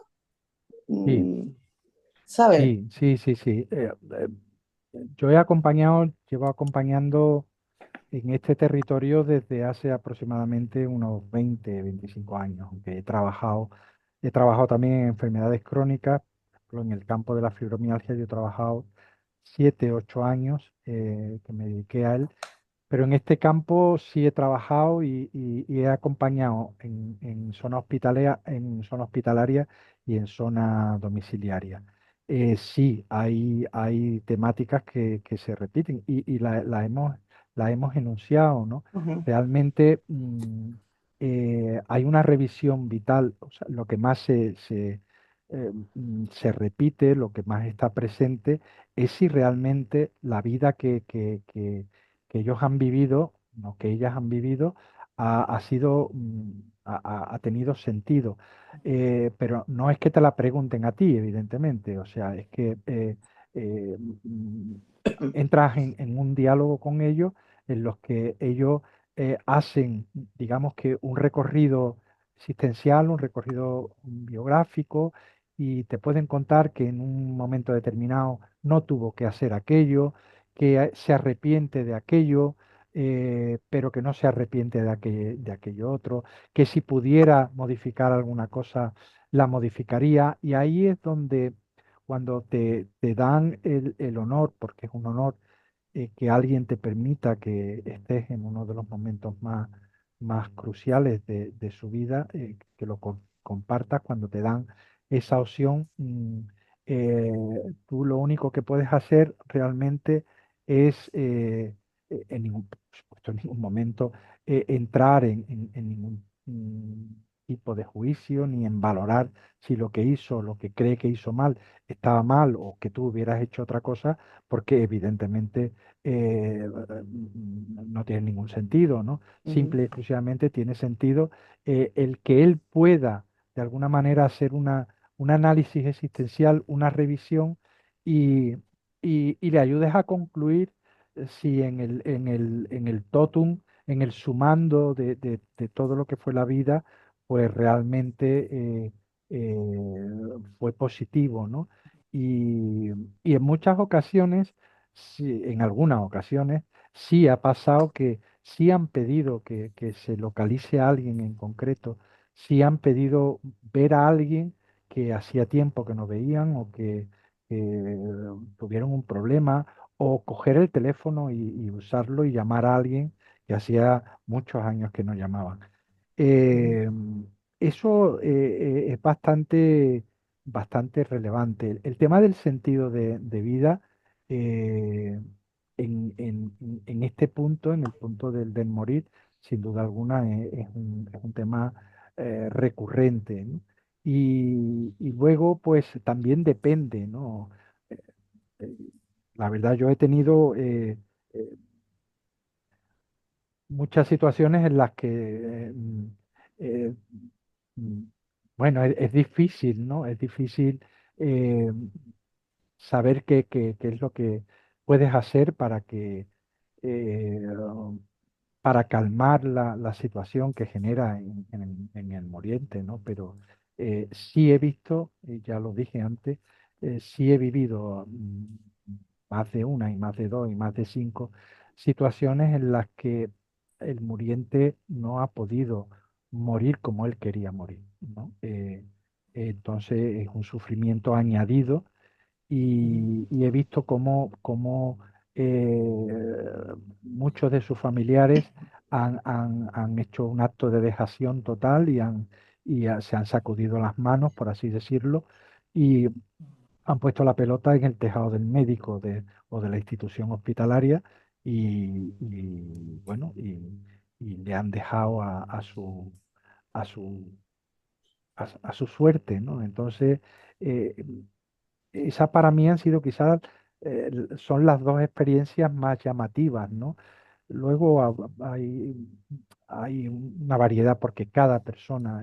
Sí, Mm, ¿Sabes? sí. Yo he acompañado, llevo acompañando en este territorio desde hace aproximadamente unos 20, 25 años, aunque he trabajado también en enfermedades crónicas, por ejemplo, en el campo de la fibromialgia yo he trabajado 7, 8 años que me dediqué a él, pero en este campo sí he trabajado y he acompañado en zona hospitalaria y en zona domiciliaria. Sí, hay temáticas que se repiten y la hemos enunciado, ¿no? Ujú, Realmente hay una revisión vital, o sea, lo que más se repite, lo que más está presente, es si realmente la vida que ellos han vivido, no que ellas han vivido, ha sido, ha tenido sentido. Pero no es que te la pregunten a ti, evidentemente, o sea, es que eh, mm, entras en un diálogo con ellos en los que ellos hacen, digamos que un recorrido existencial, un recorrido biográfico, y te pueden contar que en un momento determinado no tuvo que hacer aquello, que se arrepiente de aquello, pero que no se arrepiente de aquello otro, que si pudiera modificar alguna cosa, la modificaría. Y ahí es donde, cuando te dan el honor, porque es un honor, que alguien te permita que estés en uno de los momentos más cruciales de su vida, que lo compartas cuando te dan esa opción. Eh, Tú lo único que puedes hacer realmente es, en ningún, por supuesto, en ningún momento, entrar en ningún tipo de juicio ni en valorar si lo que hizo, lo que cree que hizo mal, estaba mal o que tú hubieras hecho otra cosa, porque evidentemente no tiene ningún sentido, ¿no? Ujú, Simple y exclusivamente tiene sentido el que él pueda de alguna manera hacer un análisis existencial, una revisión y, y le ayudes a concluir si en el totum, en el sumando de todo lo que fue la vida, pues realmente eh, fue positivo, ¿no? Y, y en muchas ocasiones, sí, en algunas ocasiones, sí ha pasado que sí han pedido que se localice a alguien en concreto, sí han pedido ver a alguien que hacía tiempo que no veían o que tuvieron un problema o coger el teléfono y usarlo y llamar a alguien que hacía muchos años que no llamaban. ujú, Eh, Eso es bastante relevante. El tema del sentido de vida, eh, en este punto, en el punto del morir, sin duda alguna es un tema recurrente, ¿no? Y luego, pues también depende, ¿no? Eh, eh, la verdad, yo he tenido eh, muchas situaciones en las que, eh, mm, bueno, es difícil, ¿no? Es difícil eh, saber qué es lo que puedes hacer eh, para calmar la situación que genera en el moliente, ¿no? Pero sí he visto, y ya lo dije antes, sí he vivido más de una y más de dos y más de cinco situaciones en las que el muriente no ha podido morir como él quería morir, ¿no? Entonces es un sufrimiento añadido ujú, y he visto cómo muchos de sus familiares han hecho un acto de dejación total se han sacudido las manos, por así decirlo, y han puesto la pelota en el tejado del médico o de la institución hospitalaria bueno, y le han dejado a su, a su suerte, ¿no? Entonces, eh, esa para mí han sido quizás, son las dos experiencias más llamativas, ¿no? Luego hay una variedad porque cada persona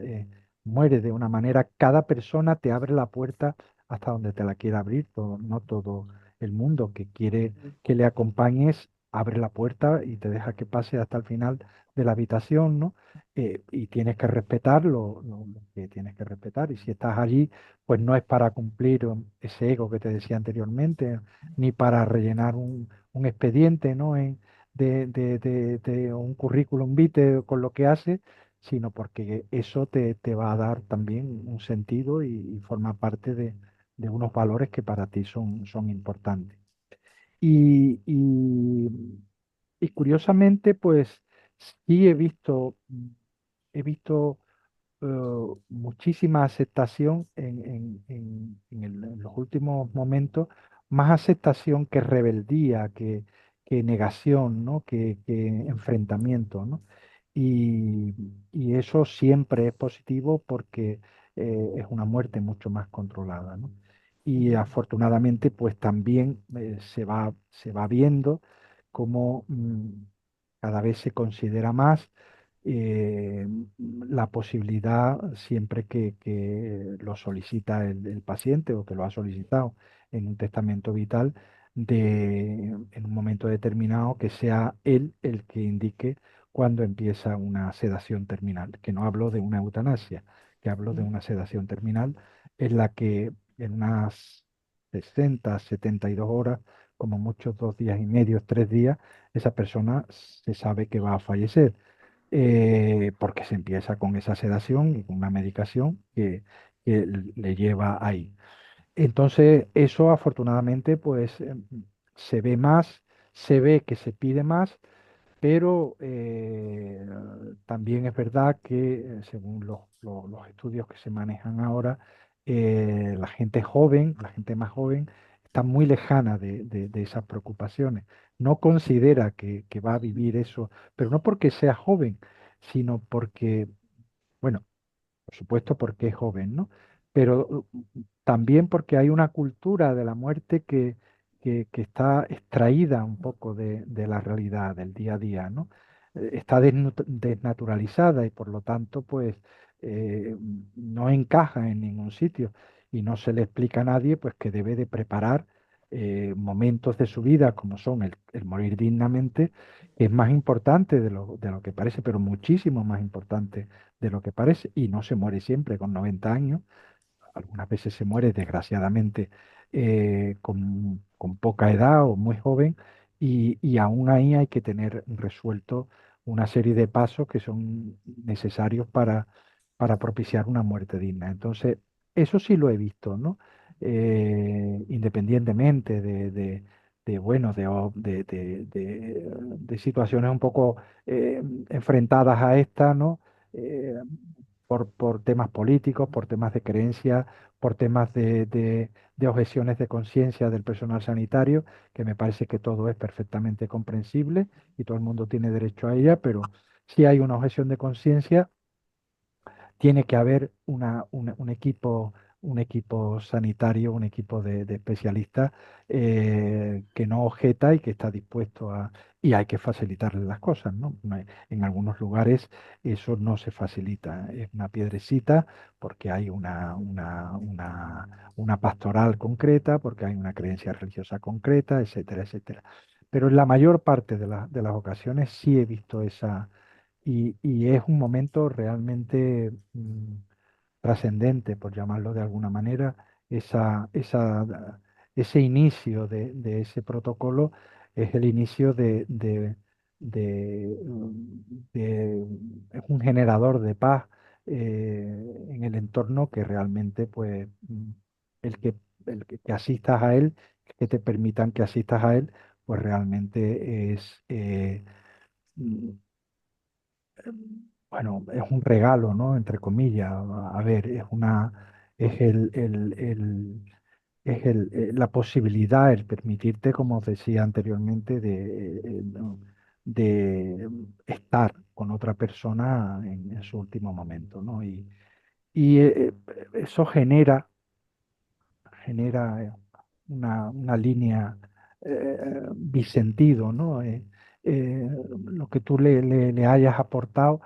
muere de una manera, cada persona te abre la puerta hasta donde te la quiera abrir, no todo el mundo que quiere ujú, que le acompañes abre la puerta y te deja que pase hasta el final de la habitación, ¿no? Y tienes que respetar lo que tienes que respetar y si estás allí pues no es para cumplir ese ego que te decía anteriormente, ni para rellenar un expediente, ¿no? De un currículum vitae con lo que hace, sino porque eso te va a dar también un sentido y forma parte de unos valores que para ti son importantes. Y, y- y curiosamente, pues sí he visto eh, muchísima aceptación en los últimos momentos, más aceptación que rebeldía, que negación, ¿no? Que enfrentamiento, ¿no? Y, y eso siempre es positivo porque es una muerte mucho más controlada, ¿no? Y ujú, afortunadamente, pues también se va viendo cómo cada vez se considera más eh, la posibilidad, siempre que lo solicita el paciente o que lo ha solicitado en un testamento vital, en un momento determinado, que sea él el que indique cuando empieza una sedación terminal, que no hablo de una eutanasia, que hablo de ujú, una sedación terminal en la que en unas 60, 72 horas, como muchos 2 días y medio, 3 días, esa persona se sabe que va a fallecer porque se empieza con esa sedación y con una medicación que le lleva ahí. Entonces, eso afortunadamente, pues se ve más, se ve que se pide más, pero también es verdad que, según los estudios que se manejan ahora, la gente joven, la gente más joven, está muy lejana de esas preocupaciones. No considera que va a vivir eso, pero no porque sea joven, sino porque, bueno, por supuesto porque es joven, ¿no? Pero también porque hay una cultura de la muerte que está extraída un poco de la realidad, del día a día, ¿no? Está desnaturalizada y por lo tanto, pues, no encaja en ningún sitio y no se le explica a nadie, pues, que debe de preparar momentos de su vida, como son el morir dignamente, que es más importante de lo que parece, pero muchísimo más importante de lo que parece, y no se muere siempre con 90 años, algunas veces se muere desgraciadamente con poca edad o muy joven, y aún ahí hay que tener resuelto una serie de pasos que son necesarios para propiciar una muerte digna. Entonces, eso sí lo he visto, ¿no? Independientemente bueno, de situaciones un poco enfrentadas a esta, ¿no? Eh, por temas políticos, por temas de creencia, por temas de objeciones de conciencia del personal sanitario, que me parece que todo es perfectamente comprensible y todo el mundo tiene derecho a ella, pero si hay una objeción de conciencia, tiene que haber un equipo sanitario, un equipo de especialistas que no objeta y que está dispuesto a... Y hay que facilitarle las cosas, ¿no? En algunos lugares eso no se facilita. Es una piedrecita porque hay una pastoral concreta, porque hay una creencia religiosa concreta, etcétera, etcétera. Pero en la mayor parte de las ocasiones sí he visto esa y es un momento realmente trascendente, por llamarlo de alguna manera, ese inicio de ese protocolo es el inicio de- es un generador de paz en el entorno que realmente, pues, el que, que asistas a él, que te permitan que asistas a él, pues realmente es... mm, bueno, es un regalo, ¿no? Entre comillas. A ver, es la posibilidad, el permitirte, como os decía anteriormente, ¿no? de estar con otra persona en su último momento, ¿no? Y eso genera una línea bisentido, ¿no? Eh, lo que tú le hayas aportado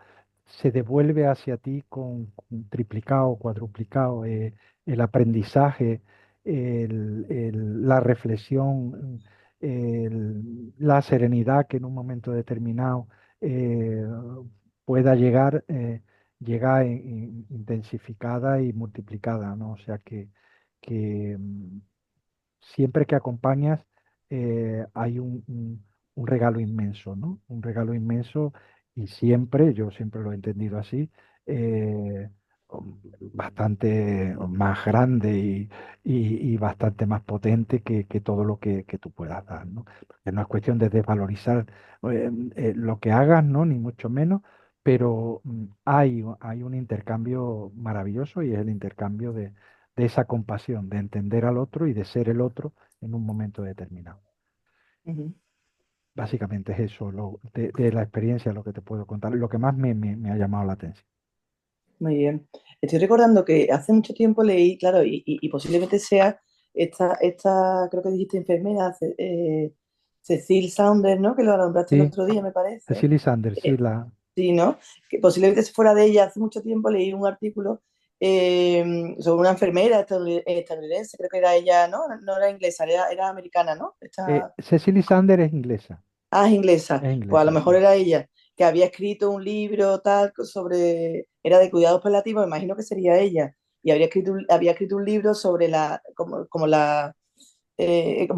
se devuelve hacia ti con triplicado, cuadruplicado, el aprendizaje, la reflexión, la serenidad que en un momento determinado eh, pueda llegar, llega intensificada y multiplicada, ¿no? O sea que siempre que acompañas hay un regalo inmenso, ¿no? Un regalo inmenso y siempre, yo siempre lo he entendido así, eh, bastante más grande y bastante más potente que todo lo que tú puedas dar, ¿no? Porque no es cuestión de desvalorizar lo que hagas, ¿no? Ni mucho menos, pero hay un intercambio maravilloso y es el intercambio de esa compasión, de entender al otro y de ser el otro en un momento determinado. Ujú. Básicamente es eso, de la experiencia lo que te puedo contar, lo que más me ha llamado la atención. Muy bien. Estoy recordando que hace mucho tiempo leí, claro, y posiblemente sea creo que dijiste enfermera, Cecil Saunders, ¿no? Que lo nombraste el Sí, otro día, me parece. Cecilia Sanders, sí, Eh, sí, ¿no? Que posiblemente fuera de ella. Hace mucho tiempo leí un artículo sobre una enfermera estadounidense, creo que era ella, ¿no? No era inglesa, era americana, ¿no? Cecilia Sanders es inglesa, Es inglesa. es Pues a lo inglesa, mejor sí. era ella, que había escrito un libro tal era de cuidados paliativos, me imagino que sería ella. Y había escrito un libro sobre como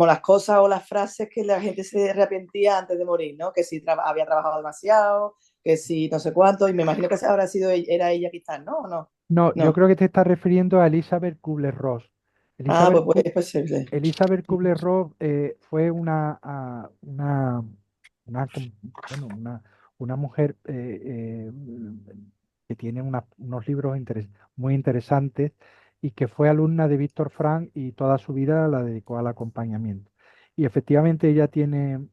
las cosas o las frases que la gente se arrepentía antes de morir, ¿no? Que si había trabajado demasiado, que si no sé cuánto, y me imagino que era ella quizás, ¿no? ¿O no? No, yo No. creo que te estás refiriendo a Elizabeth Kubler-Ross. Ah, Elizabeth, pues es posible. Elizabeth Kubler-Ross fue bueno, una mujer que tiene unos libros muy interesantes y que fue alumna de Víctor Frank y toda su vida la dedicó al acompañamiento. Y efectivamente ella tiene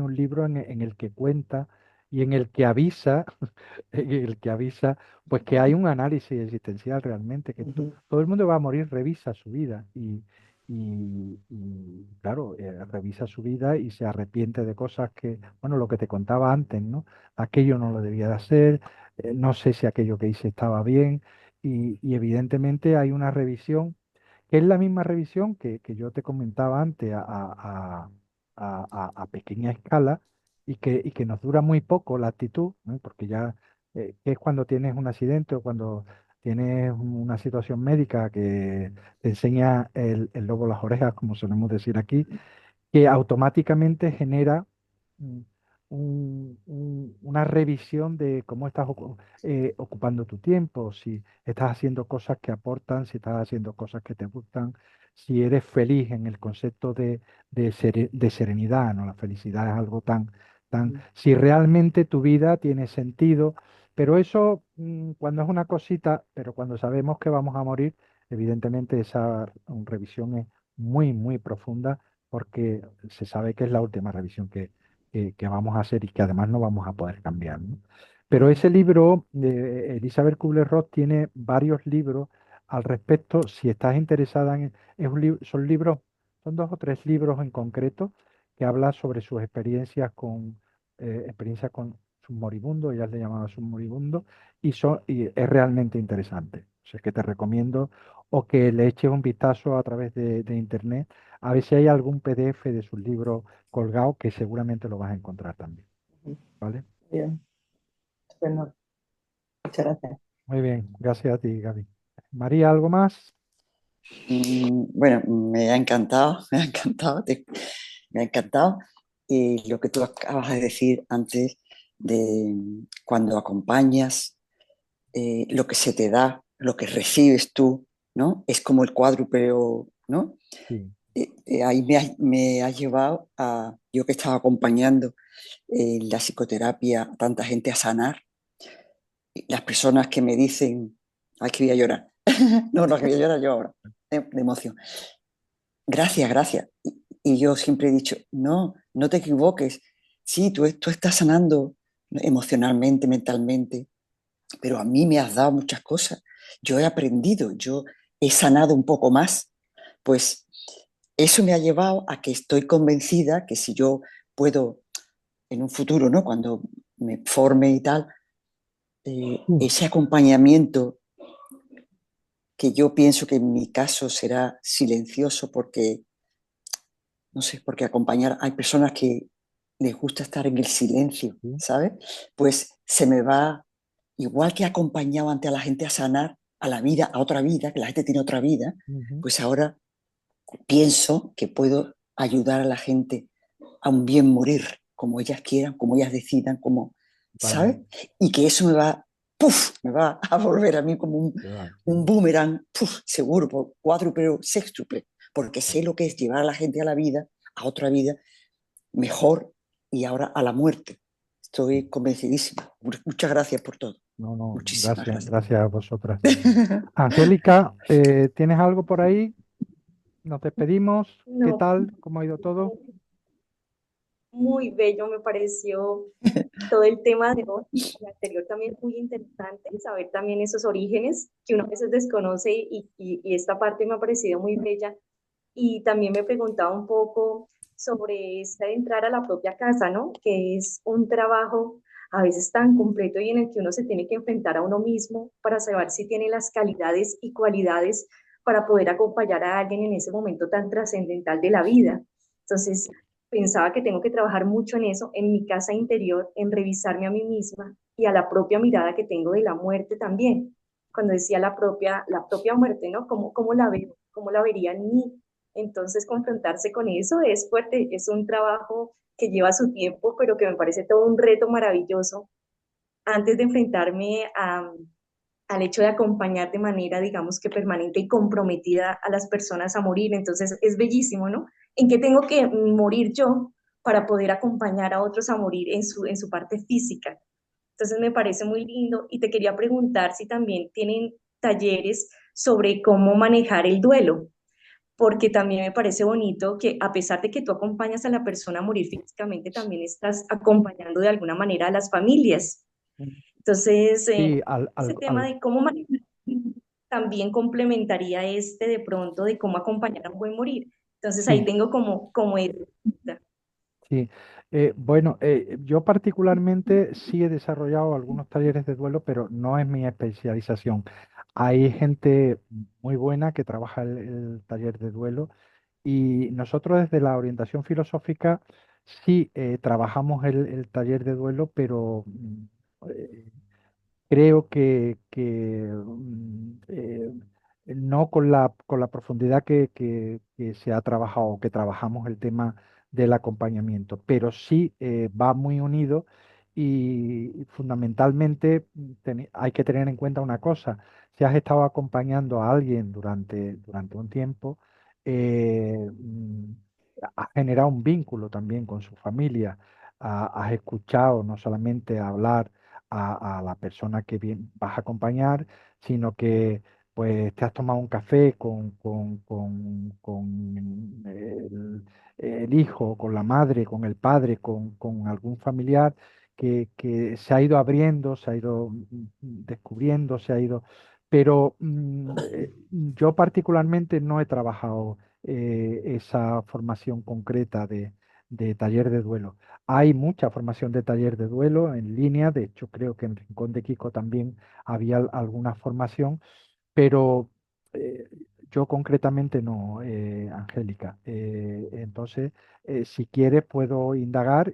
un libro en el que cuenta y en el que avisa, en el que avisa, pues que hay un análisis existencial realmente, que Ujú, todo el mundo va a morir, revisa su vida claro, revisa su vida y se arrepiente de cosas que, bueno, lo que te contaba antes, ¿no? Aquello no lo debía de hacer, no sé si aquello que hice estaba bien y evidentemente hay una revisión que es la misma revisión que yo te comentaba antes a pequeña escala y que nos dura muy poco la actitud, ¿no? Porque ya que es cuando tienes un accidente o cuando tienes una situación médica que te enseña el lobo a las orejas, como solemos decir aquí, que automáticamente genera mm, una revisión de cómo estás ocupando tu tiempo, si estás haciendo cosas que aportan, si estás haciendo cosas que te gustan, si eres feliz en el concepto de serenidad, ¿no? La felicidad es algo ujú, si realmente tu vida tiene sentido, pero eso cuando es una cosita, pero cuando sabemos que vamos a morir, evidentemente esa revisión es muy, muy profunda porque se sabe que es la última revisión que vamos a hacer y que además no vamos a poder cambiar, ¿no? Pero ujú, ese libro de Elizabeth Kubler-Ross tiene varios libros al respecto. Si estás interesada son libros, son 2 o 3 libros en concreto que habla sobre sus experiencias con sus moribundos, ella le llamaba sus moribundos, y es realmente interesante. O sea, que te recomiendo o que le eches un vistazo a través de internet a ver si hay algún PDF de sus libros colgado que seguramente lo vas a encontrar también, ujú. ¿vale? Bien, estupendo. Muchas gracias. Muy bien, gracias a ti, Gaby. María, ¿algo más? Bueno, me ha encantado, me ha encantado, me ha encantado. Y lo que tú acabas de decir antes de cuando acompañas, lo que se te da, lo que recibes tú, ¿no? Es como el cuádruple, ¿no? Sí. Ahí me ha llevado a, yo que estaba acompañando la psicoterapia a tanta gente a sanar, las personas que me dicen, ay, que voy a llorar. No, no, que voy a llorar yo ahora, de emoción. Gracias, gracias. Y yo siempre he dicho, no, no te equivoques. Sí, tú estás sanando emocionalmente, mentalmente, pero a mí me has dado muchas cosas. Yo he aprendido, yo he sanado un poco más. Pues eso me ha llevado a que estoy convencida que si yo puedo en un futuro, ¿no? Cuando me forme y tal, Mm. ese acompañamiento que yo pienso que en mi caso será silencioso porque no sé, porque acompañar, hay personas que les gusta estar en el silencio, Sí. ¿sabes? Pues se me va, igual que he acompañado ante a la gente a sanar, a la vida, a otra vida, que la gente tiene otra vida, Ujú. pues ahora pienso que puedo ayudar a la gente a un bien morir, como ellas quieran, como ellas decidan, como, ¿sabes? Vale, Y que eso me va, ¡puf! Me va a volver a mí como vale. un boomerang, ¡puf! Seguro, por cuádruple o sextuple, porque sé lo que es llevar a la gente a la vida, a otra vida, mejor y ahora a la muerte. Estoy convencidísima. Muchas gracias por todo. No, no, Muchísimas gracias, gracias. gracias a vosotras. Angélica, ¿tienes algo por ahí? Nos despedimos. ¿Qué No, tal? ¿Cómo ha ido todo? muy bello me pareció todo el tema de hoy. El anterior también muy interesante, saber también esos orígenes que uno a veces desconoce y esta parte me ha parecido muy bella. Y también me preguntaba un poco sobre esta de entrar a la propia casa, ¿no? Que es un trabajo a veces tan completo y en el que uno se tiene que enfrentar a uno mismo para saber si tiene las calidades y cualidades para poder acompañar a alguien en ese momento tan trascendental de la vida. Entonces, pensaba que tengo que trabajar mucho en eso, en mi casa interior, en revisarme a mí misma y a la propia mirada que tengo de la muerte también. Cuando decía la propia muerte, ¿no? ¿Cómo la veo? ¿Cómo la vería en mí? Entonces, confrontarse con eso es fuerte, es un trabajo que lleva su tiempo, pero que me parece todo un reto maravilloso antes de enfrentarme al hecho de acompañar de manera, digamos que permanente y comprometida a las personas a morir. Entonces, es bellísimo, ¿no? ¿En qué tengo que morir yo para poder acompañar a otros a morir en su parte física? Entonces, me parece muy lindo y te quería preguntar si también tienen talleres sobre cómo manejar el duelo porque también me parece bonito que a pesar de que tú acompañas a la persona a morir físicamente, también estás acompañando de alguna manera a las familias. Entonces, Sí, ese tema de cómo manejar también complementaría este de pronto de cómo acompañar a un buen morir. Entonces ahí sí, tengo como esa duda. sí. Bueno, yo particularmente sí he desarrollado algunos talleres de duelo, pero no es mi especialización. Hay gente muy buena que trabaja el taller de duelo y nosotros desde la orientación filosófica sí trabajamos el taller de duelo, pero eh, creo que no con la profundidad que se ha trabajado o que trabajamos el tema del acompañamiento, pero sí va muy unido y fundamentalmente hay que tener en cuenta una cosa: si has estado acompañando a alguien durante un tiempo, has generado un vínculo también con su familia, has escuchado no solamente hablar a la persona que vas a acompañar, sino que pues te has tomado un café con el hijo, con la madre, con el padre, con algún familiar que se ha ido abriendo, se ha ido descubriendo, se ha ido... Pero yo particularmente no he trabajado esa formación concreta de taller de duelo. Hay mucha formación de taller de duelo en línea, de hecho creo que en Rincón de Kiko también había alguna formación, pero eh, yo concretamente no, Angélica. Entonces, si quieres puedo indagar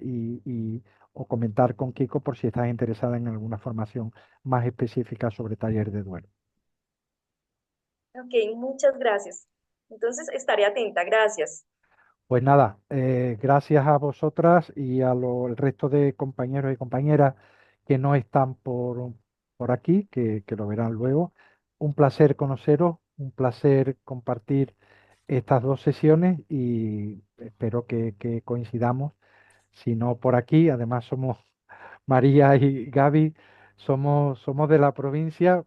o comentar con Kiko por si estás interesada en alguna formación más específica sobre taller de duelo. Ok, muchas gracias. Entonces estaré atenta, gracias. Pues nada, gracias a vosotras y a el resto de compañeros y compañeras que no están por aquí, que lo verán luego. Un placer conoceros, un placer compartir estas dos sesiones y espero que coincidamos. Si no por aquí, además somos María y Gaby, somos de la provincia,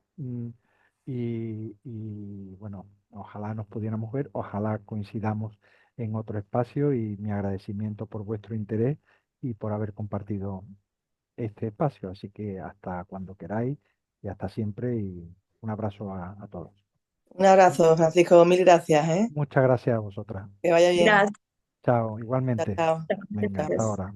y bueno, ojalá nos pudiéramos ver, ojalá coincidamos en otro espacio y mi agradecimiento por vuestro interés y por haber compartido este espacio. Así que hasta cuando queráis y hasta siempre y un abrazo a todos. Un abrazo, Francisco, mil gracias, ¿eh? Muchas gracias a vosotras. Que vaya bien. Gracias. Chao, igualmente. Chao. Venga, hasta Chao. ahora.